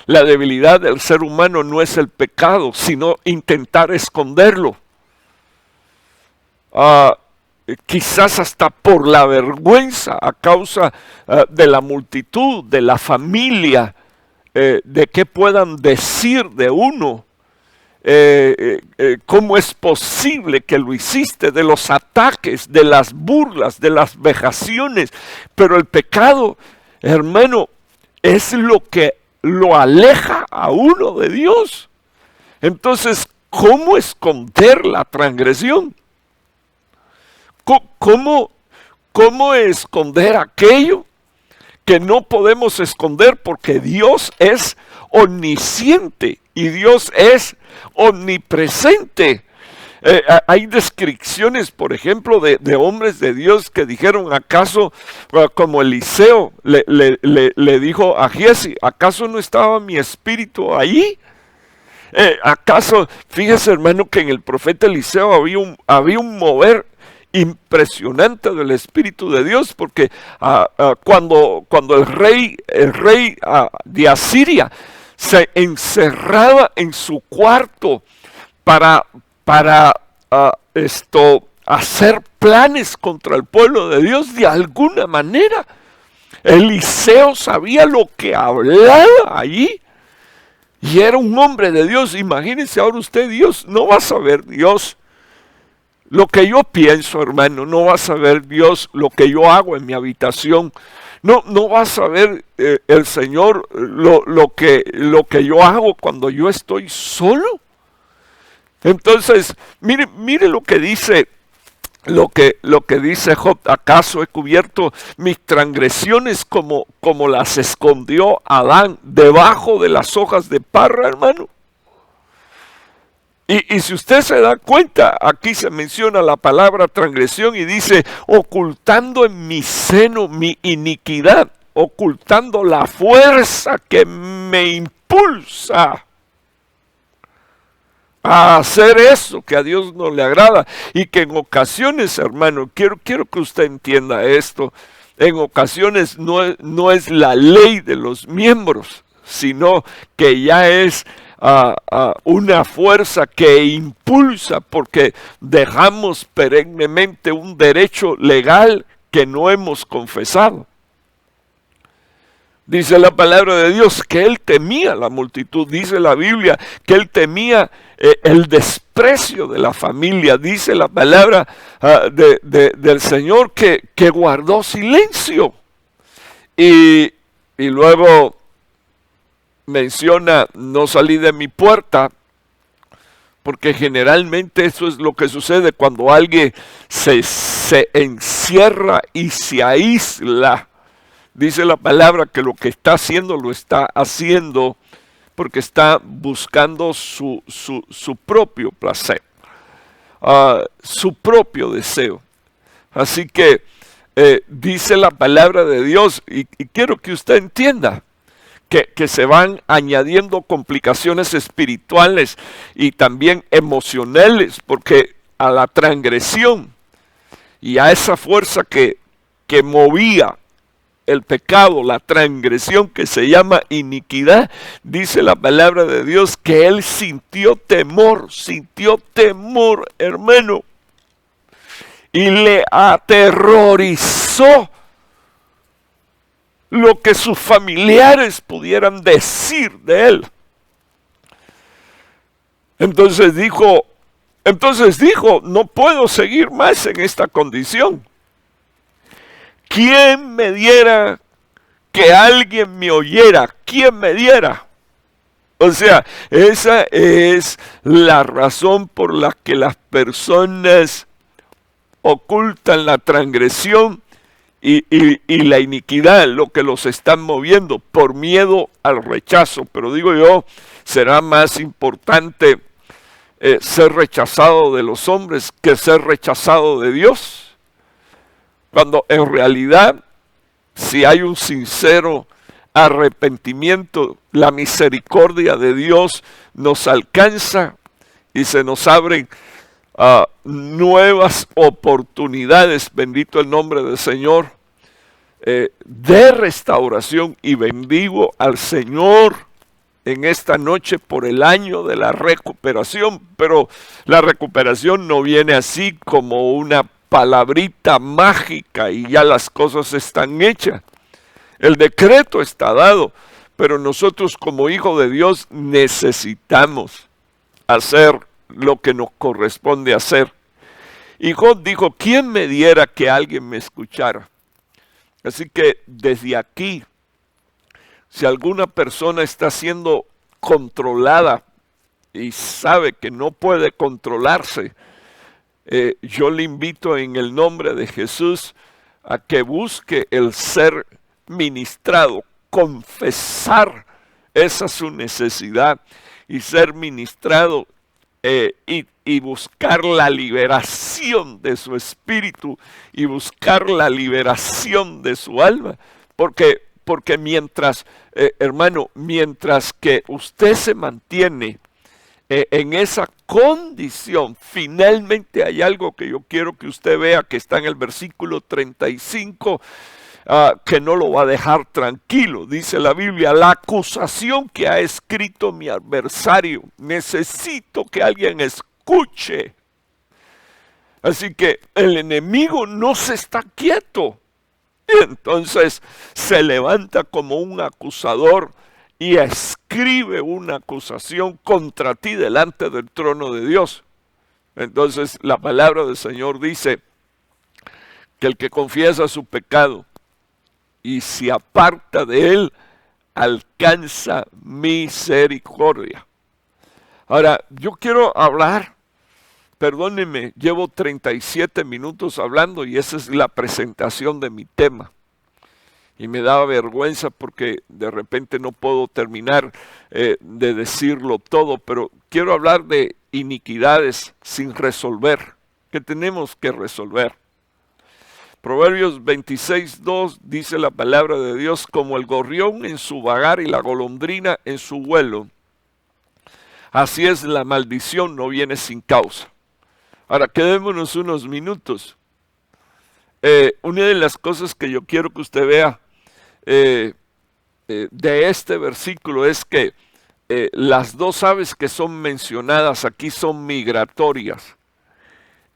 La debilidad del ser humano no es el pecado, sino intentar esconderlo. Quizás hasta por la vergüenza a causa de la multitud, de la familia, de qué puedan decir de uno, cómo es posible que lo hiciste, de los ataques, de las burlas, de las vejaciones. Pero el pecado, hermano, es lo que lo aleja a uno de Dios. Entonces, ¿cómo esconder la transgresión? ¿Cómo esconder aquello que no podemos esconder? Porque Dios es omnisciente y Dios es omnipresente. Hay descripciones, por ejemplo, de hombres de Dios que dijeron, ¿acaso, como Eliseo le dijo a Giezi, ¿acaso no estaba mi espíritu ahí? ¿Acaso, fíjese hermano, que en el profeta Eliseo había un mover impresionante del Espíritu de Dios, porque cuando el rey de Asiria se encerraba en su cuarto para hacer planes contra el pueblo de Dios, de alguna manera Eliseo sabía lo que hablaba allí y era un hombre de Dios. Imagínense ahora usted, Dios no va a saber Dios lo que yo pienso, hermano, no va a saber Dios lo que yo hago en mi habitación, no va a saber el Señor lo que yo hago cuando yo estoy solo. Entonces, mire lo que dice Job, ¿acaso he cubierto mis transgresiones como las escondió Adán debajo de las hojas de parra, hermano? Y si usted se da cuenta, aquí se menciona la palabra transgresión y dice, ocultando en mi seno mi iniquidad, ocultando la fuerza que me impulsa a hacer eso que a Dios no le agrada. Y que en ocasiones, hermano, quiero que usted entienda esto, en ocasiones no es la ley de los miembros, sino que ya es una fuerza que impulsa porque dejamos perennemente un derecho legal que no hemos confesado. Dice la palabra de Dios que él temía la multitud. Dice la Biblia que él temía el desprecio de la familia. Dice la palabra del Señor que guardó silencio. Y luego menciona, no salí de mi puerta, porque generalmente eso es lo que sucede cuando alguien se encierra y se aísla. Dice la palabra que lo que está haciendo lo está haciendo porque está buscando su propio placer, su propio deseo. Así que dice la palabra de Dios, y quiero que usted entienda que se van añadiendo complicaciones espirituales y también emocionales, porque a la transgresión y a esa fuerza que movía el pecado, la transgresión que se llama iniquidad, dice la palabra de Dios que él sintió temor, hermano, y le aterrorizó lo que sus familiares pudieran decir de él. Entonces dijo, no puedo seguir más en esta condición. ¿Quién me diera que alguien me oyera? ¿Quién me diera? O sea, esa es la razón por la que las personas ocultan la transgresión y la iniquidad, lo que los están moviendo, por miedo al rechazo. Pero digo yo, será más importante ser rechazado de los hombres que ser rechazado de Dios. Cuando en realidad, si hay un sincero arrepentimiento, la misericordia de Dios nos alcanza y se nos abren nuevas oportunidades, bendito el nombre del Señor, de restauración. Y bendigo al Señor en esta noche por el año de la recuperación, pero la recuperación no viene así como una palabrita mágica y ya las cosas están hechas. El decreto está dado, pero nosotros como hijos de Dios necesitamos hacer lo que nos corresponde hacer. Y Job dijo, ¿quién me diera que alguien me escuchara? Así que desde aquí, si alguna persona está siendo controlada y sabe que no puede controlarse, yo le invito en el nombre de Jesús a que busque el ser ministrado, confesar esa su necesidad y ser ministrado y buscar la liberación de su espíritu y buscar la liberación de su alma, porque mientras, hermano, mientras que usted se mantiene en esa condición, finalmente hay algo que yo quiero que usted vea que está en el versículo 35, que no lo va a dejar tranquilo. Dice la Biblia, la acusación que ha escrito mi adversario, necesito que alguien escuche. Así que el enemigo no se está quieto. Y entonces se levanta como un acusador y escribe una acusación contra ti delante del trono de Dios. Entonces la palabra del Señor dice que el que confiesa su pecado y se aparta de él, alcanza misericordia. Ahora, yo quiero hablar, perdónenme, llevo 37 minutos hablando y esa es la presentación de mi tema. Y me da vergüenza porque de repente no puedo terminar de decirlo todo, pero quiero hablar de iniquidades sin resolver, que tenemos que resolver. Proverbios 26:2 dice la palabra de Dios, como el gorrión en su vagar y la golondrina en su vuelo, así es la maldición, no viene sin causa. Ahora, quedémonos unos minutos. Una de las cosas que yo quiero que usted vea de este versículo es que las dos aves que son mencionadas aquí son migratorias.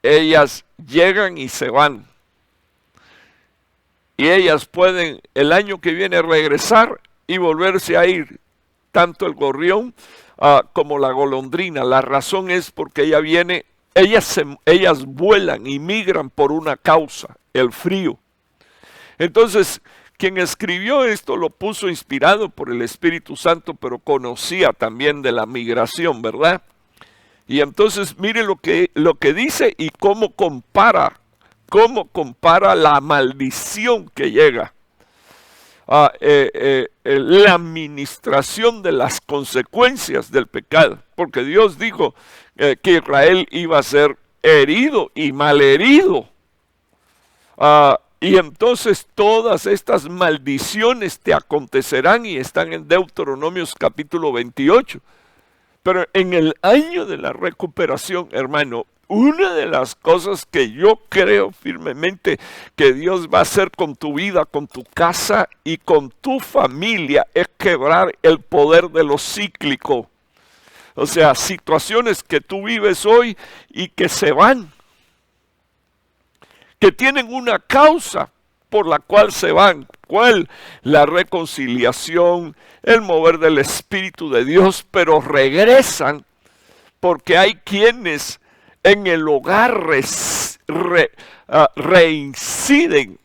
Ellas llegan y se van. Y ellas pueden el año que viene regresar y volverse a ir, tanto el gorrión como la golondrina. La razón es porque ellas vuelan y migran por una causa, el frío. Entonces, quien escribió esto lo puso inspirado por el Espíritu Santo, pero conocía también de la migración, ¿verdad? Y entonces mire lo que dice y cómo compara la maldición que llega. La administración de las consecuencias del pecado, porque Dios dijo que Israel iba a ser herido y malherido. Y entonces todas estas maldiciones te acontecerán y están en Deuteronomios capítulo 28. Pero en el año de la recuperación, hermano, una de las cosas que yo creo firmemente que Dios va a hacer con tu vida, con tu casa y con tu familia es quebrar el poder de lo cíclico. O sea, situaciones que tú vives hoy y que se van, que tienen una causa por la cual se van. ¿Cuál? La reconciliación, el mover del Espíritu de Dios, pero regresan porque hay quienes en el hogar reinciden.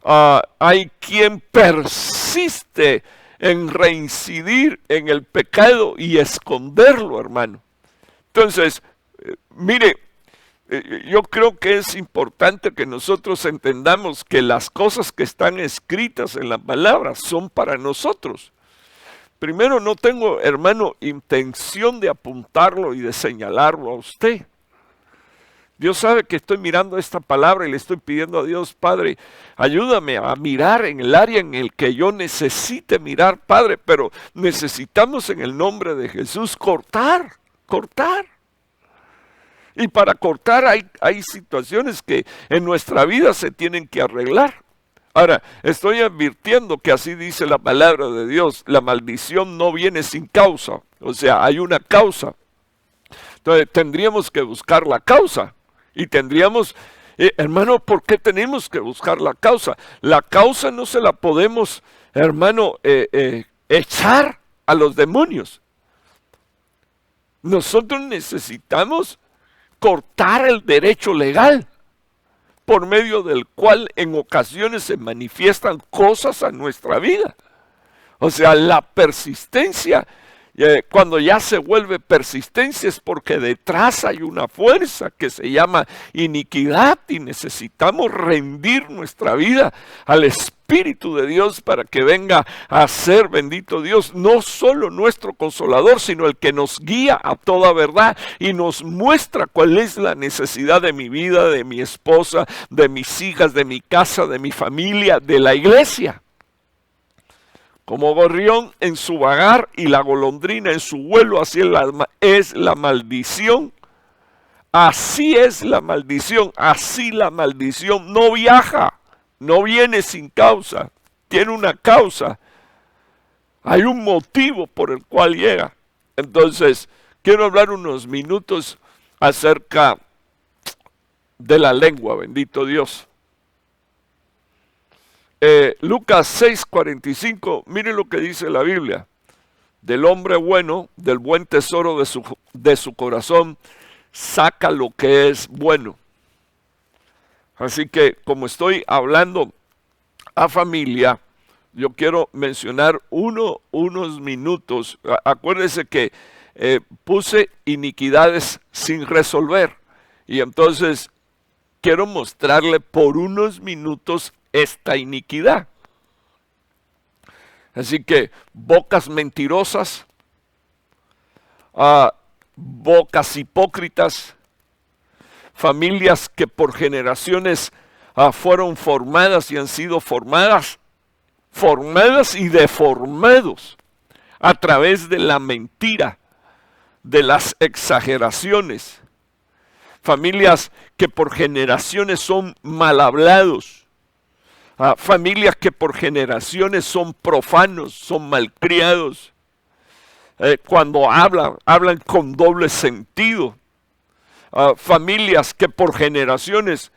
Hay quien persiste en reincidir en el pecado y esconderlo, hermano. Entonces, mire, yo creo que es importante que nosotros entendamos que las cosas que están escritas en la palabra son para nosotros. Primero, no tengo, hermano, intención de apuntarlo y de señalarlo a usted. Dios sabe que estoy mirando esta palabra y le estoy pidiendo a Dios, Padre, ayúdame a mirar en el área en el que yo necesite mirar, Padre, pero necesitamos en el nombre de Jesús cortar. Y para cortar hay situaciones que en nuestra vida se tienen que arreglar. Ahora, estoy advirtiendo que así dice la palabra de Dios, la maldición no viene sin causa, o sea, hay una causa. Entonces tendríamos que buscar la causa y tendríamos, hermano, ¿por qué tenemos que buscar la causa? La causa no se la podemos, hermano, echar a los demonios. Nosotros necesitamos cortar el derecho legal por medio del cual en ocasiones se manifiestan cosas a nuestra vida. O sea, la persistencia, cuando ya se vuelve persistencia es porque detrás hay una fuerza que se llama iniquidad y necesitamos rendir nuestra vida al Espíritu de Dios para que venga a ser, bendito Dios, no solo nuestro consolador, sino el que nos guía a toda verdad y nos muestra cuál es la necesidad de mi vida, de mi esposa, de mis hijas, de mi casa, de mi familia, de la iglesia. Como gorrión en su vagar y la golondrina en su vuelo, así es la maldición. Así es la maldición, así la maldición no viaja, no viene sin causa, tiene una causa. Hay un motivo por el cual llega. Entonces, quiero hablar unos minutos acerca de la lengua, bendito Dios. Lucas 6:45, miren lo que dice la Biblia. Del hombre bueno, del buen tesoro de su corazón, saca lo que es bueno. Así que como estoy hablando a familia, yo quiero mencionar unos minutos. Acuérdense que puse iniquidades sin resolver. Y entonces quiero mostrarle por unos minutos esta iniquidad. Así que bocas mentirosas, bocas hipócritas, familias que por generaciones fueron formadas y han sido formadas y deformados a través de la mentira, de las exageraciones. Familias que por generaciones son mal hablados. Familias que por generaciones son profanos, son malcriados. cuando hablan con doble sentido. Familias que por generaciones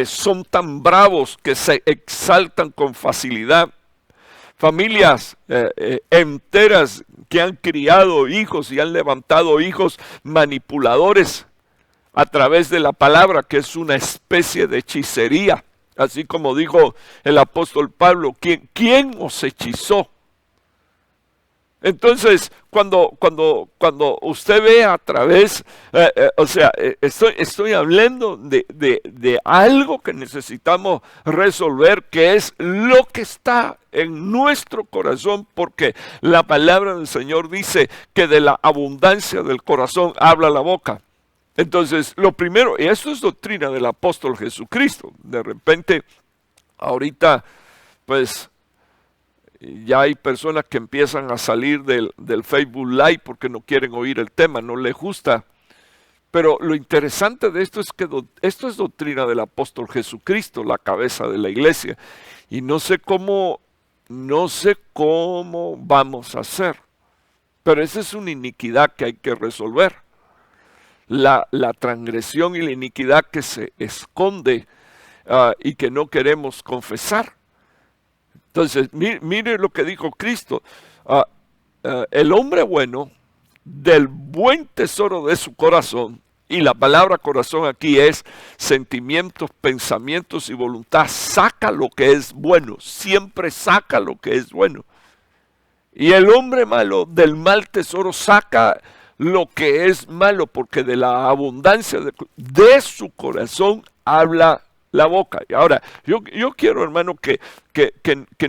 son tan bravos que se exaltan con facilidad. Familias enteras que han criado hijos y han levantado hijos manipuladores a través de la palabra, que es una especie de hechicería. Así como dijo el apóstol Pablo, ¿quién os hechizó? Entonces, cuando usted ve a través, estoy hablando de algo que necesitamos resolver, que es lo que está en nuestro corazón, porque la palabra del Señor dice que de la abundancia del corazón habla la boca. Entonces, lo primero, y esto es doctrina del apóstol Jesucristo. De repente, ahorita, pues, ya hay personas que empiezan a salir del Facebook Live porque no quieren oír el tema, no les gusta. Pero lo interesante de esto es que esto es doctrina del apóstol Jesucristo, la cabeza de la iglesia. Y no sé cómo vamos a hacer. Pero esa es una iniquidad que hay que resolver. La transgresión y la iniquidad que se esconde y que no queremos confesar. Entonces, mire lo que dijo Cristo. El hombre bueno, del buen tesoro de su corazón, y la palabra corazón aquí es sentimientos, pensamientos y voluntad, saca lo que es bueno, siempre saca lo que es bueno. Y el hombre malo del mal tesoro saca lo que es malo, porque de la abundancia de su corazón habla la boca. Y ahora, yo quiero, hermano, que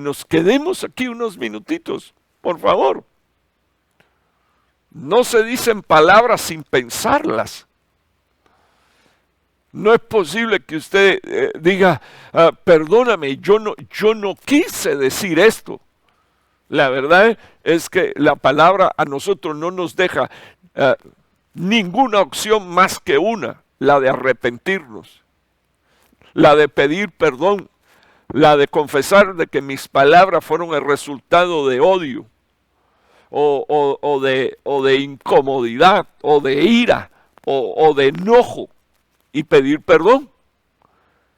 nos quedemos aquí unos minutitos, por favor. No se dicen palabras sin pensarlas. No es posible que usted diga, perdóname, yo no quise decir esto. La verdad es que la palabra a nosotros no nos deja ninguna opción más que una, la de arrepentirnos, la de pedir perdón, la de confesar de que mis palabras fueron el resultado de odio, o de incomodidad, o de ira, o de enojo, y pedir perdón.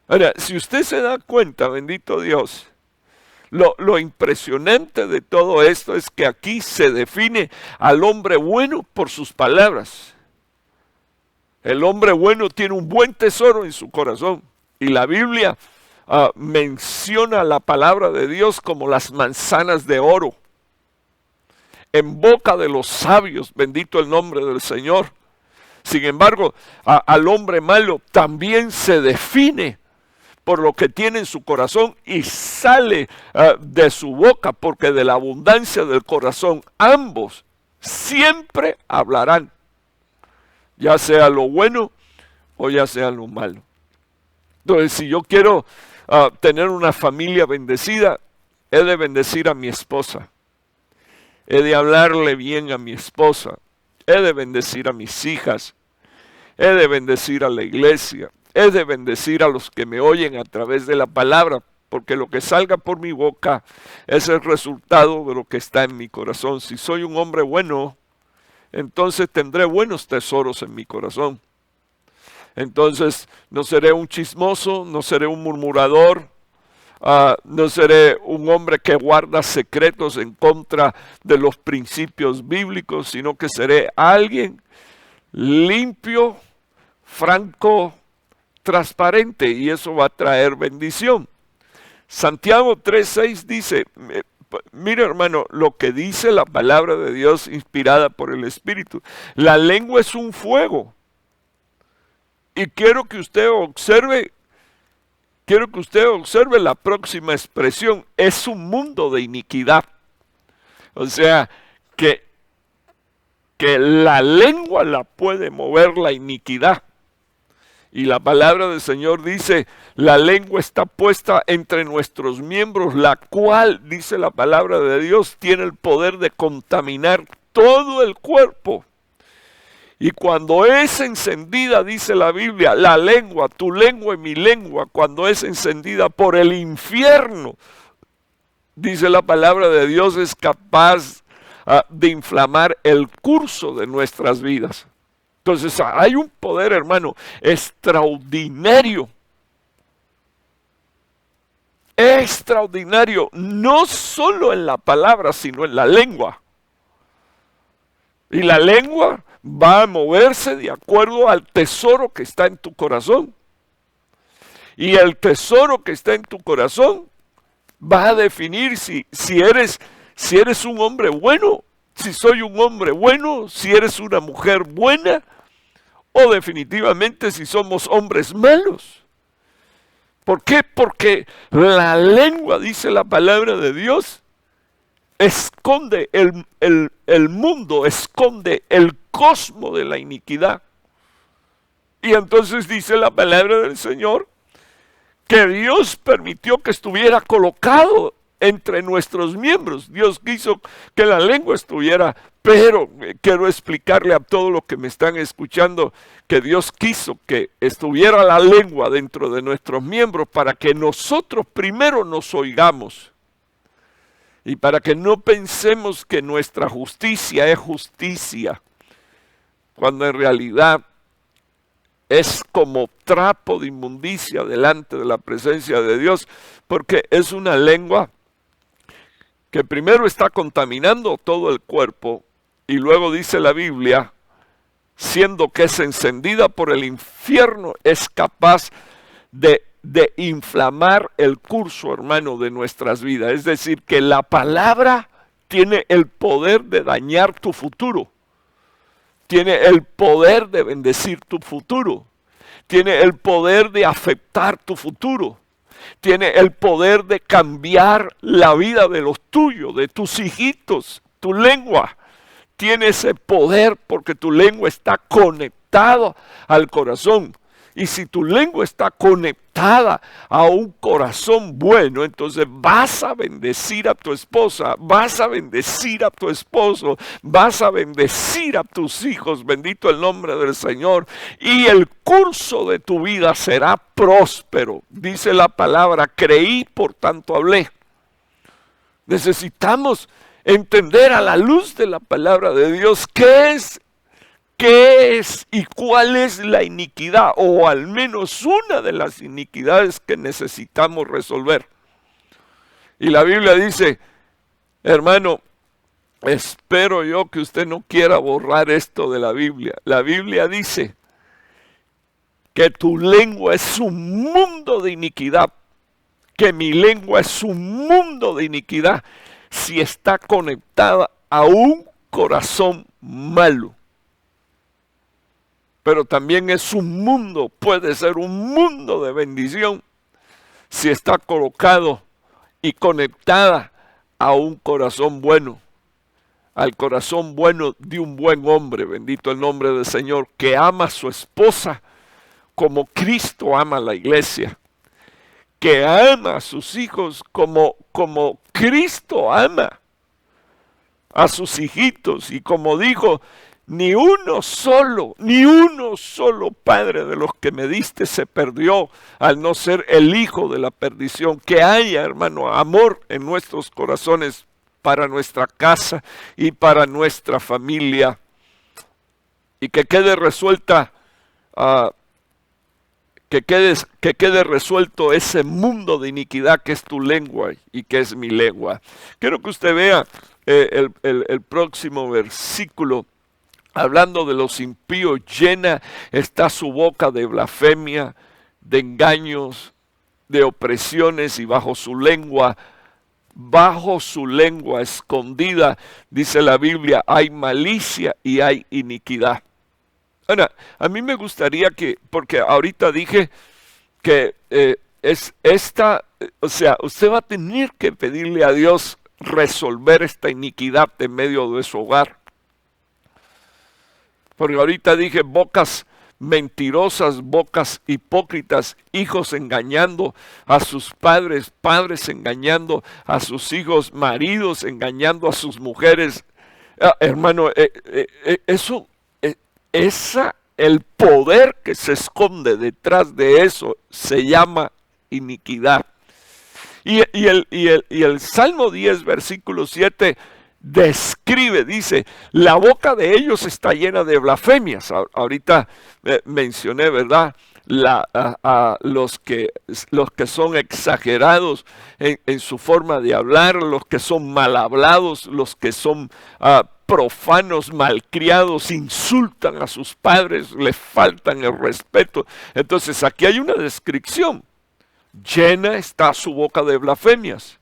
Ahora, si usted se da cuenta, bendito Dios, lo impresionante de todo esto es que aquí se define al hombre bueno por sus palabras. El hombre bueno tiene un buen tesoro en su corazón. Y la Biblia menciona la palabra de Dios como las manzanas de oro en boca de los sabios, bendito el nombre del Señor. Sin embargo, al hombre malo también se define por lo que tiene en su corazón y sale de su boca, porque de la abundancia del corazón ambos siempre hablarán, ya sea lo bueno o ya sea lo malo. Entonces, si yo quiero tener una familia bendecida, he de bendecir a mi esposa, he de hablarle bien a mi esposa, he de bendecir a mis hijas, he de bendecir a la iglesia, he de bendecir a los que me oyen a través de la palabra, porque lo que salga por mi boca es el resultado de lo que está en mi corazón. Si soy un hombre bueno, entonces tendré buenos tesoros en mi corazón. Entonces no seré un chismoso, no seré un murmurador, no seré un hombre que guarda secretos en contra de los principios bíblicos, sino que seré alguien limpio, franco, transparente, y eso va a traer bendición. Santiago 3:6 dice, mire hermano, lo que dice la palabra de Dios inspirada por el Espíritu. La lengua es un fuego. Y quiero que usted observe la próxima expresión. Es un mundo de iniquidad. O sea, que la lengua la puede mover la iniquidad. Y la palabra del Señor dice, la lengua está puesta entre nuestros miembros, la cual, dice la palabra de Dios, tiene el poder de contaminar todo el cuerpo. Y cuando es encendida, dice la Biblia, la lengua, tu lengua y mi lengua, cuando es encendida por el infierno, dice la palabra de Dios, es capaz de inflamar el curso de nuestras vidas. Entonces hay un poder, hermano, extraordinario. Extraordinario, no solo en la palabra, sino en la lengua. Y la lengua va a moverse de acuerdo al tesoro que está en tu corazón. Y el tesoro que está en tu corazón va a definir si eres un hombre bueno, si soy un hombre bueno, si eres una mujer buena, o definitivamente si somos hombres malos. ¿Por qué? Porque la lengua, dice la palabra de Dios, esconde el mundo, esconde el cosmos de la iniquidad. Y entonces dice la palabra del Señor que Dios permitió que estuviera colocado entre nuestros miembros. Dios quiso que la lengua estuviera, pero quiero explicarle a todos los que me están escuchando que Dios quiso que estuviera la lengua dentro de nuestros miembros para que nosotros primero nos oigamos. Y para que no pensemos que nuestra justicia es justicia, cuando en realidad es como trapo de inmundicia delante de la presencia de Dios, porque es una lengua que primero está contaminando todo el cuerpo, y luego dice la Biblia, siendo que es encendida por el infierno, es capaz de inflamar el curso, hermano, de nuestras vidas. Es decir, que la palabra tiene el poder de dañar tu futuro. Tiene el poder de bendecir tu futuro. Tiene el poder de afectar tu futuro. Tiene el poder de cambiar la vida de los tuyos, de tus hijitos. Tu lengua tiene ese poder porque tu lengua está conectada al corazón. Y si tu lengua está conectada a un corazón bueno, entonces vas a bendecir a tu esposa, vas a bendecir a tu esposo, vas a bendecir a tus hijos, bendito el nombre del Señor. Y el curso de tu vida será próspero. Dice la palabra, creí, por tanto hablé. Necesitamos entender a la luz de la palabra de Dios qué es y cuál es la iniquidad, o al menos una de las iniquidades que necesitamos resolver. Y la Biblia dice, hermano, espero yo que usted no quiera borrar esto de la Biblia. La Biblia dice que tu lengua es un mundo de iniquidad, que mi lengua es un mundo de iniquidad si está conectada a un corazón malo. Pero también es un mundo, puede ser un mundo de bendición si está colocado y conectada a un corazón bueno, al corazón bueno de un buen hombre, bendito el nombre del Señor, que ama a su esposa como Cristo ama a la iglesia, que ama a sus hijos como Cristo ama a sus hijitos, y como dijo, ni uno solo Padre de los que me diste se perdió, al no ser el hijo de la perdición. Que haya, hermano, amor en nuestros corazones para nuestra casa y para nuestra familia, y que quede resuelta, que quede resuelto ese mundo de iniquidad que es tu lengua y que es mi lengua. Quiero que usted vea el próximo versículo. Hablando de los impíos, llena está su boca de blasfemia, de engaños, de opresiones, y bajo su lengua escondida, dice la Biblia, hay malicia y hay iniquidad. Ahora, a mí me gustaría porque ahorita dije que o sea, usted va a tener que pedirle a Dios resolver esta iniquidad en medio de su hogar. Porque ahorita dije bocas mentirosas, bocas hipócritas, hijos engañando a sus padres, padres engañando a sus hijos, engañando a sus mujeres. Hermano, el poder que se esconde detrás de eso se llama iniquidad. Y el Salmo 10, versículo 7 describe, dice, la boca de ellos está llena de blasfemias. Ahorita mencioné, ¿verdad? Los que son exagerados en su forma de hablar, los que son mal hablados, los que son profanos, malcriados, insultan a sus padres, les faltan el respeto. Entonces aquí hay una descripción. Llena está su boca de blasfemias.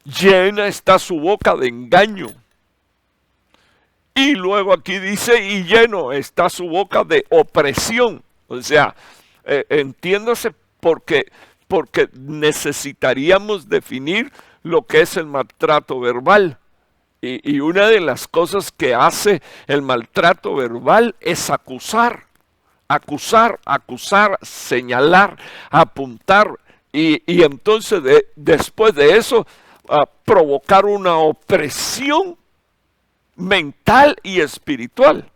Llena está su boca de engaño. Y luego aquí dice, y lleno está su boca de opresión. O sea, entiéndase porque necesitaríamos definir lo que es el maltrato verbal. Y una de las cosas que hace el maltrato verbal es acusar, señalar, apuntar. Y entonces después de eso, provocar una opresión mental y espiritual,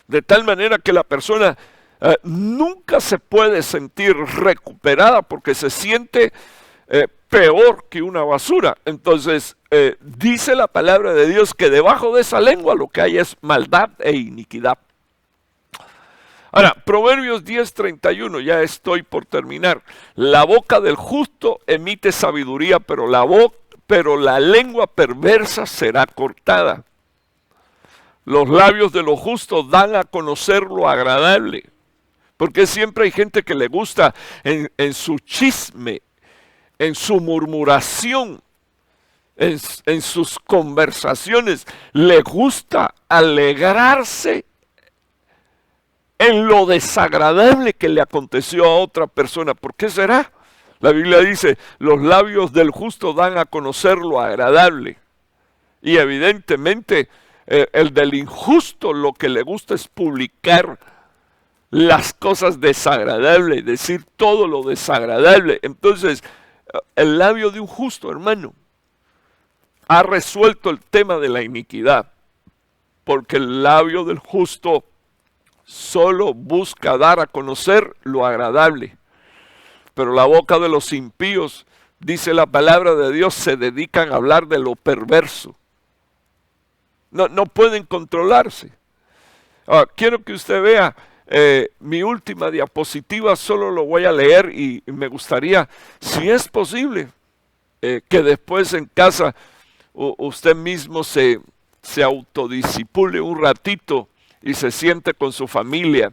de tal manera que la persona nunca se puede sentir recuperada porque se siente peor que una basura. Entonces dice la palabra de Dios que debajo de esa lengua lo que hay es maldad e iniquidad. Ahora, Proverbios 10:31, ya estoy por terminar. La boca del justo emite sabiduría, pero la lengua perversa será cortada. Los labios de los justos dan a conocer lo agradable. Porque siempre hay gente que le gusta en su chisme, en su murmuración, en sus conversaciones, le gusta alegrarse en lo desagradable que le aconteció a otra persona. ¿Por qué será? La Biblia dice, los labios del justo dan a conocer lo agradable. Y evidentemente el del injusto lo que le gusta es publicar las cosas desagradables, decir todo lo desagradable. Entonces, el labio de un justo, hermano, ha resuelto el tema de la iniquidad, porque el labio del justo solo busca dar a conocer lo agradable. Pero la boca de los impíos, dice la palabra de Dios, se dedican a hablar de lo perverso. No pueden controlarse. Quiero que usted vea mi última diapositiva, solo lo voy a leer y me gustaría, si es posible, que después en casa usted mismo se autodiscipule un ratito y se siente con su familia.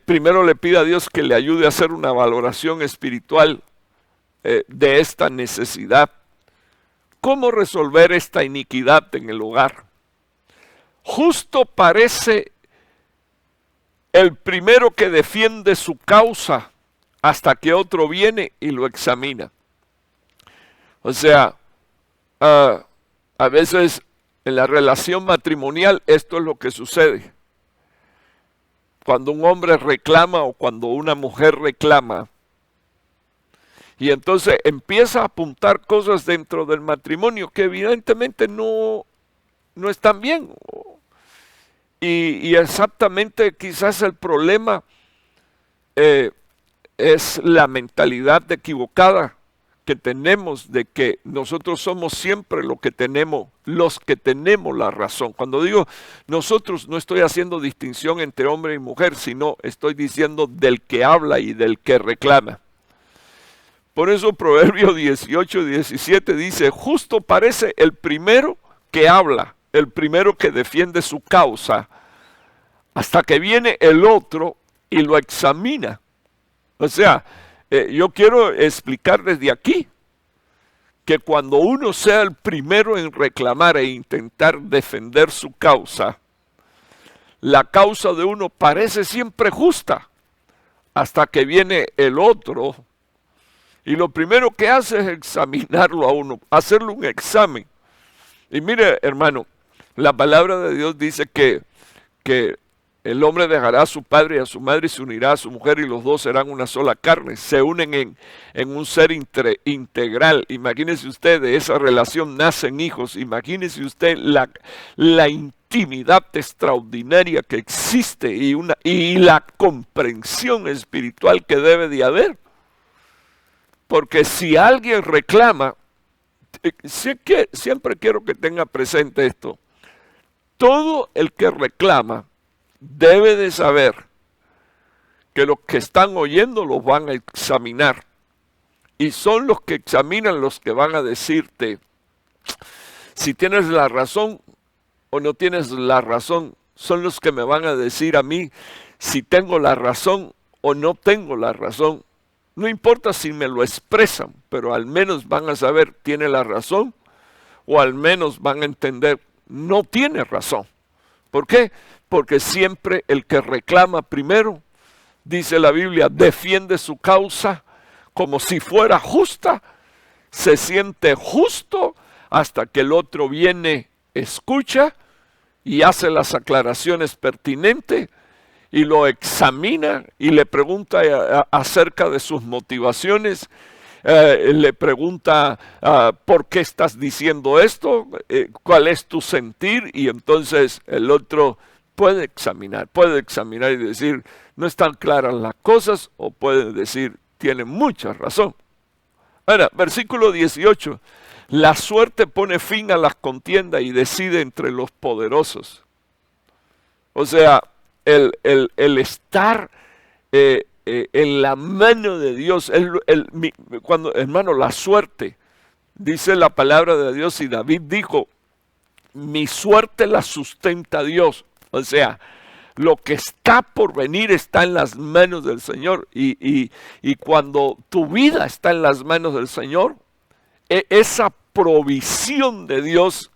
Primero le pida a Dios que le ayude a hacer una valoración espiritual de esta necesidad. ¿Cómo resolver esta iniquidad en el hogar? Justo parece el primero que defiende su causa hasta que otro viene y lo examina. O sea, a veces en la relación matrimonial esto es lo que sucede. Cuando un hombre reclama o cuando una mujer reclama, y entonces empieza a apuntar cosas dentro del matrimonio que evidentemente no están bien. Y exactamente quizás el problema es la mentalidad equivocada que tenemos de que nosotros somos siempre los que tenemos la razón. Cuando digo nosotros, no estoy haciendo distinción entre hombre y mujer, sino estoy diciendo del que habla y del que reclama. Por eso Proverbios 18:17 dice, justo parece el primero que habla, el primero que defiende su causa, hasta que viene el otro y lo examina. O sea, yo quiero explicar desde aquí que cuando uno sea el primero en reclamar e intentar defender su causa, la causa de uno parece siempre justa, hasta que viene el otro y lo primero que hace es examinarlo a uno, hacerle un examen. Y mire, hermano, la palabra de Dios dice que el hombre dejará a su padre y a su madre y se unirá a su mujer y los dos serán una sola carne. Se unen en un ser integral. Imagínese usted, de esa relación nacen hijos. Imagínese usted la intimidad extraordinaria que existe y la comprensión espiritual que debe de haber. Porque si alguien reclama, siempre quiero que tenga presente esto. Todo el que reclama debe de saber que los que están oyendo los van a examinar. Y son los que examinan los que van a decirte si tienes la razón o no tienes la razón. Son los que me van a decir a mí si tengo la razón o no tengo la razón. No importa si me lo expresan, pero al menos van a saber, ¿tiene la razón? O al menos van a entender, no tiene razón. ¿Por qué? Porque siempre el que reclama primero, dice la Biblia, defiende su causa como si fuera justa, se siente justo hasta que el otro viene, escucha y hace las aclaraciones pertinentes y lo examina y le pregunta acerca de sus motivaciones, le pregunta ¿por qué estás diciendo esto? ¿Cuál es tu sentir? Y entonces el otro puede examinar y decir, no están claras las cosas, o puede decir, tiene mucha razón. Ahora, versículo 18, la suerte pone fin a las contiendas y decide entre los poderosos. O sea, el estar en la mano de Dios, cuando, hermano, la suerte, dice la palabra de Dios, y David dijo, mi suerte la sustenta Dios. O sea, lo que está por venir está en las manos del Señor. Y cuando tu vida está en las manos del Señor, esa provisión de Dios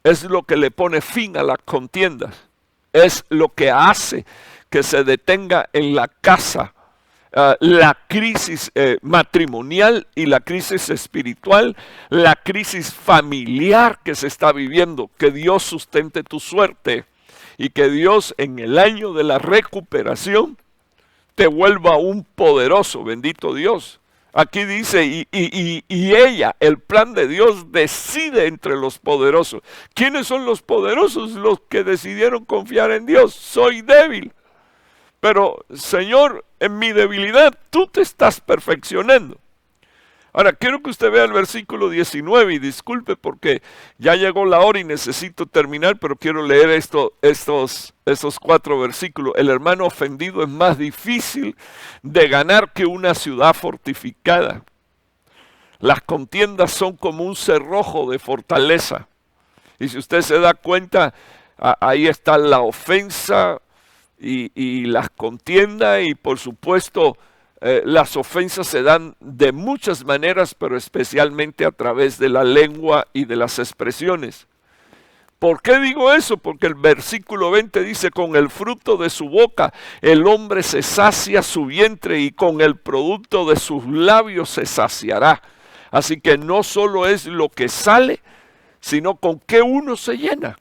es lo que le pone fin a las contiendas. Es lo que hace que se detenga en la casa la crisis matrimonial y la crisis espiritual, la crisis familiar que se está viviendo. Que Dios sustente tu suerte y que Dios en el año de la recuperación te vuelva un poderoso, bendito Dios. Aquí dice, y ella, el plan de Dios decide entre los poderosos. ¿Quiénes son los poderosos? Los que decidieron confiar en Dios. Soy débil, pero Señor, en mi debilidad tú te estás perfeccionando. Ahora, quiero que usted vea el versículo 19 y disculpe porque ya llegó la hora y necesito terminar, pero quiero leer estos 4 versículos. El hermano ofendido es más difícil de ganar que una ciudad fortificada. Las contiendas son como un cerrojo de fortaleza. Y si usted se da cuenta, ahí está la ofensa y las contiendas y por supuesto las ofensas se dan de muchas maneras, pero especialmente a través de la lengua y de las expresiones. ¿Por qué digo eso? Porque el versículo 20 dice, con el fruto de su boca el hombre se sacia su vientre y con el producto de sus labios se saciará. Así que no solo es lo que sale, sino con qué uno se llena.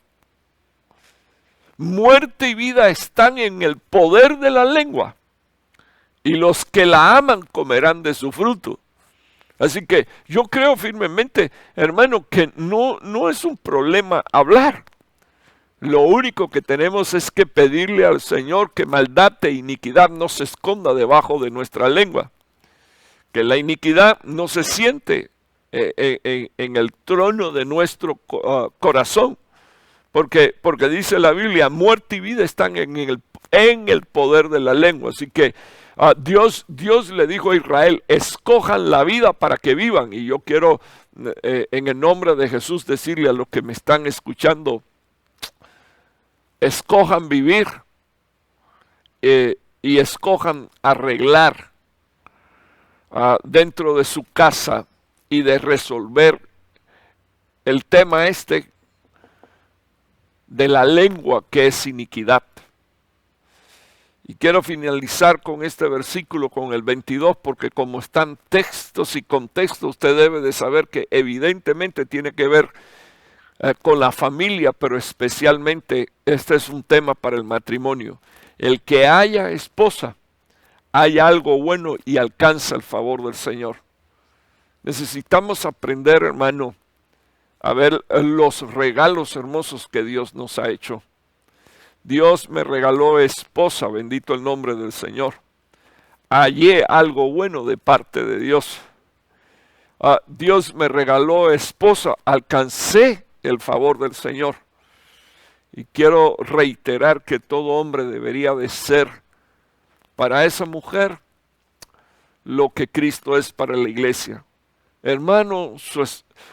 Muerte y vida están en el poder de la lengua. Y los que la aman comerán de su fruto. Así que yo creo firmemente, hermano, que no es un problema hablar. Lo único que tenemos es que pedirle al Señor que maldad e iniquidad no se esconda debajo de nuestra lengua. Que la iniquidad no se siente en el trono de nuestro corazón. Porque dice la Biblia, muerte y vida están en el poder de la lengua. Así que Dios le dijo a Israel, escojan la vida para que vivan. Y yo quiero en el nombre de Jesús decirle a los que me están escuchando, escojan vivir y escojan arreglar dentro de su casa y de resolver el tema de la lengua que es iniquidad. Y quiero finalizar con este versículo, con el 22, porque como están textos y contextos, usted debe de saber que evidentemente tiene que ver con la familia, pero especialmente este es un tema para el matrimonio. El que haya esposa, hay algo bueno y alcanza el favor del Señor. Necesitamos aprender, hermano, a ver los regalos hermosos que Dios nos ha hecho. Dios me regaló esposa, bendito el nombre del Señor. Hallé algo bueno de parte de Dios. Dios me regaló esposa, alcancé el favor del Señor. Y quiero reiterar que todo hombre debería de ser para esa mujer lo que Cristo es para la iglesia. Hermano,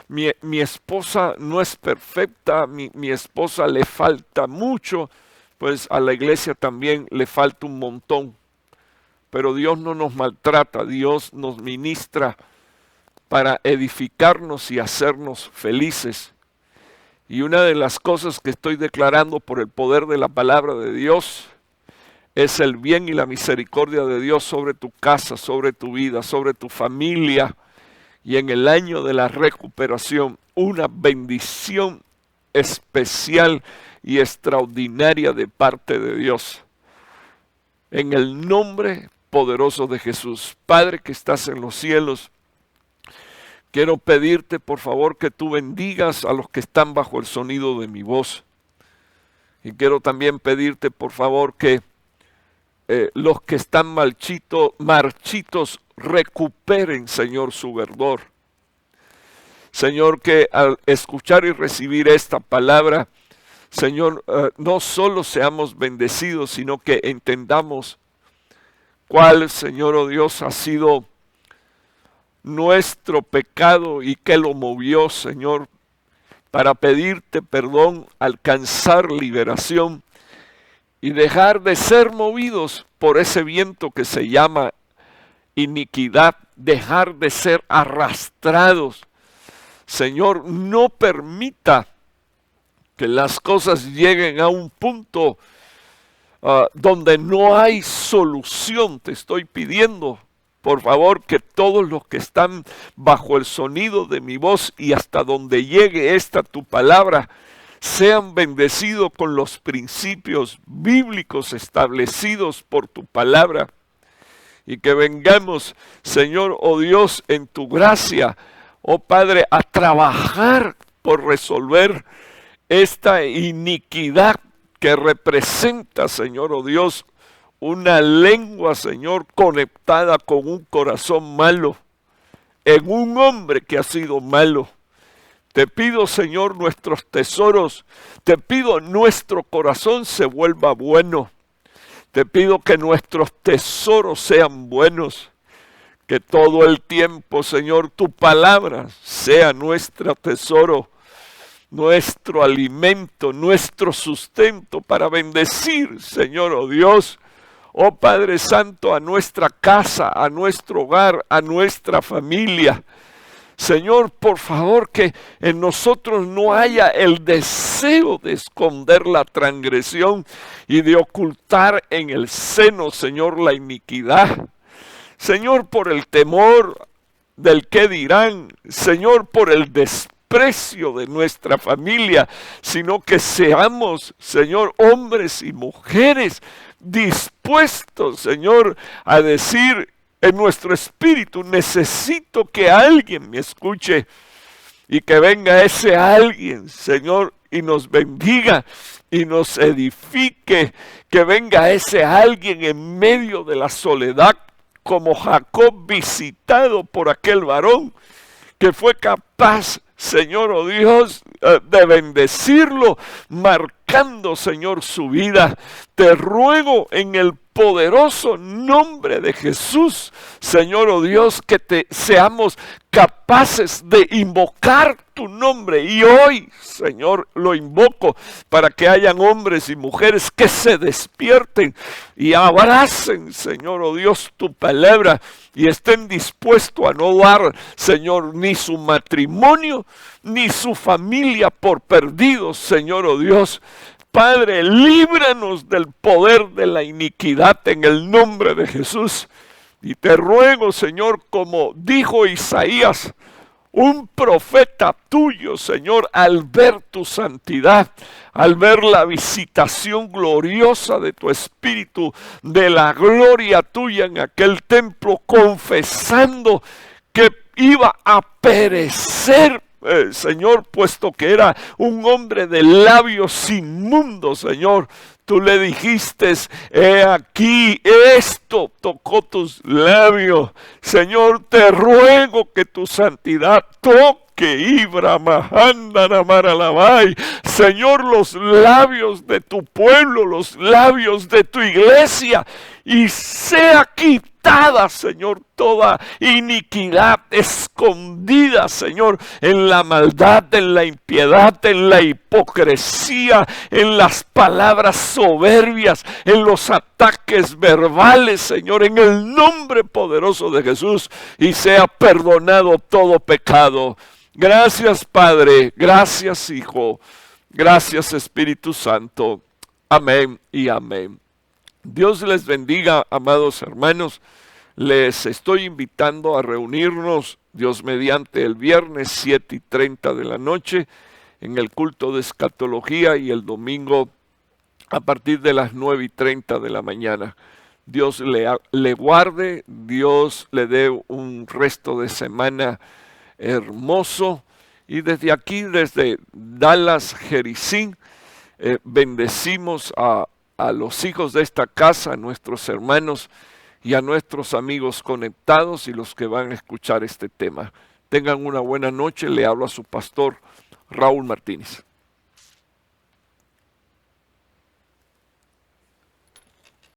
mi esposa no es perfecta, mi esposa le falta mucho, pues a la iglesia también le falta un montón. Pero Dios no nos maltrata, Dios nos ministra para edificarnos y hacernos felices. Y una de las cosas que estoy declarando por el poder de la palabra de Dios es el bien y la misericordia de Dios sobre tu casa, sobre tu vida, sobre tu familia. Y en el año de la recuperación, una bendición especial y extraordinaria de parte de Dios. En el nombre poderoso de Jesús. Padre que estás en los cielos, quiero pedirte por favor que tú bendigas a los que están bajo el sonido de mi voz. Y quiero también pedirte por favor que los que están marchitos recuperen, Señor, su verdor. Señor, que al escuchar y recibir esta palabra, Señor, no solo seamos bendecidos, sino que entendamos cuál, Señor, oh Dios, ha sido nuestro pecado y que lo movió, Señor, para pedirte perdón, alcanzar liberación y dejar de ser movidos por ese viento que se llama iniquidad, dejar de ser arrastrados. Señor, no permita que las cosas lleguen a un punto donde no hay solución. Te estoy pidiendo, por favor, que todos los que están bajo el sonido de mi voz y hasta donde llegue esta tu palabra, sean bendecidos con los principios bíblicos establecidos por tu palabra. Y que vengamos, Señor, oh Dios, en tu gracia, oh Padre, a trabajar por resolver esta iniquidad que representa, Señor, oh Dios, una lengua, Señor, conectada con un corazón malo, en un hombre que ha sido malo. Te pido, Señor, nuestros tesoros, te pido nuestro corazón se vuelva bueno. Te pido que nuestros tesoros sean buenos, que todo el tiempo, Señor, tu palabra sea nuestro tesoro, nuestro alimento, nuestro sustento para bendecir, Señor, oh Dios, oh Padre Santo, a nuestra casa, a nuestro hogar, a nuestra familia. Señor, por favor, que en nosotros no haya el deseo de esconder la transgresión y de ocultar en el seno, Señor, la iniquidad. Señor, por el temor del qué dirán, Señor, por el desprecio de nuestra familia, sino que seamos, Señor, hombres y mujeres dispuestos, Señor, a decir en nuestro espíritu, necesito que alguien me escuche y que venga ese alguien, Señor, y nos bendiga y nos edifique, que venga ese alguien en medio de la soledad, como Jacob visitado por aquel varón que fue capaz, Señor, oh Dios, de bendecirlo, marcando, Señor, su vida. Te ruego en el poderoso nombre de Jesús, Señor, oh Dios, que seamos capaces de invocar tu nombre. Y hoy, Señor, lo invoco para que hayan hombres y mujeres que se despierten y abracen, Señor, oh Dios, tu palabra y estén dispuestos a no dar, Señor, ni su matrimonio ni su familia por perdidos, Señor, oh Dios. Padre, líbranos del poder de la iniquidad en el nombre de Jesús. Y te ruego, Señor, como dijo Isaías, un profeta tuyo, Señor, al ver tu santidad, al ver la visitación gloriosa de tu Espíritu, de la gloria tuya en aquel templo, confesando que iba a perecer, Señor, puesto que era un hombre de labios inmundos, Señor. Tú le dijiste, he aquí, esto tocó tus labios. Señor, te ruego que tu santidad toque Ibra Mahanda Maralabai. Señor, los labios de tu pueblo, los labios de tu iglesia, y sea quitada, Señor, toda iniquidad escondida, Señor, en la maldad, en la impiedad, en la hipocresía, en las palabras soberbias, en los ataques verbales, Señor, en el nombre poderoso de Jesús, y sea perdonado todo pecado. Gracias, Padre, gracias, Hijo, gracias, Espíritu Santo. Amén y amén. Dios les bendiga, amados hermanos. Les estoy invitando a reunirnos, Dios mediante, el viernes 7:30 de la noche en el culto de escatología, y el domingo a partir de las 9:30 de la mañana. Dios le guarde, Dios le dé un resto de semana hermoso. Y desde aquí, desde Dallas, Jericín, bendecimos a los hijos de esta casa, a nuestros hermanos y a nuestros amigos conectados y los que van a escuchar este tema. Tengan una buena noche. Le hablo a su pastor Raúl Martínez.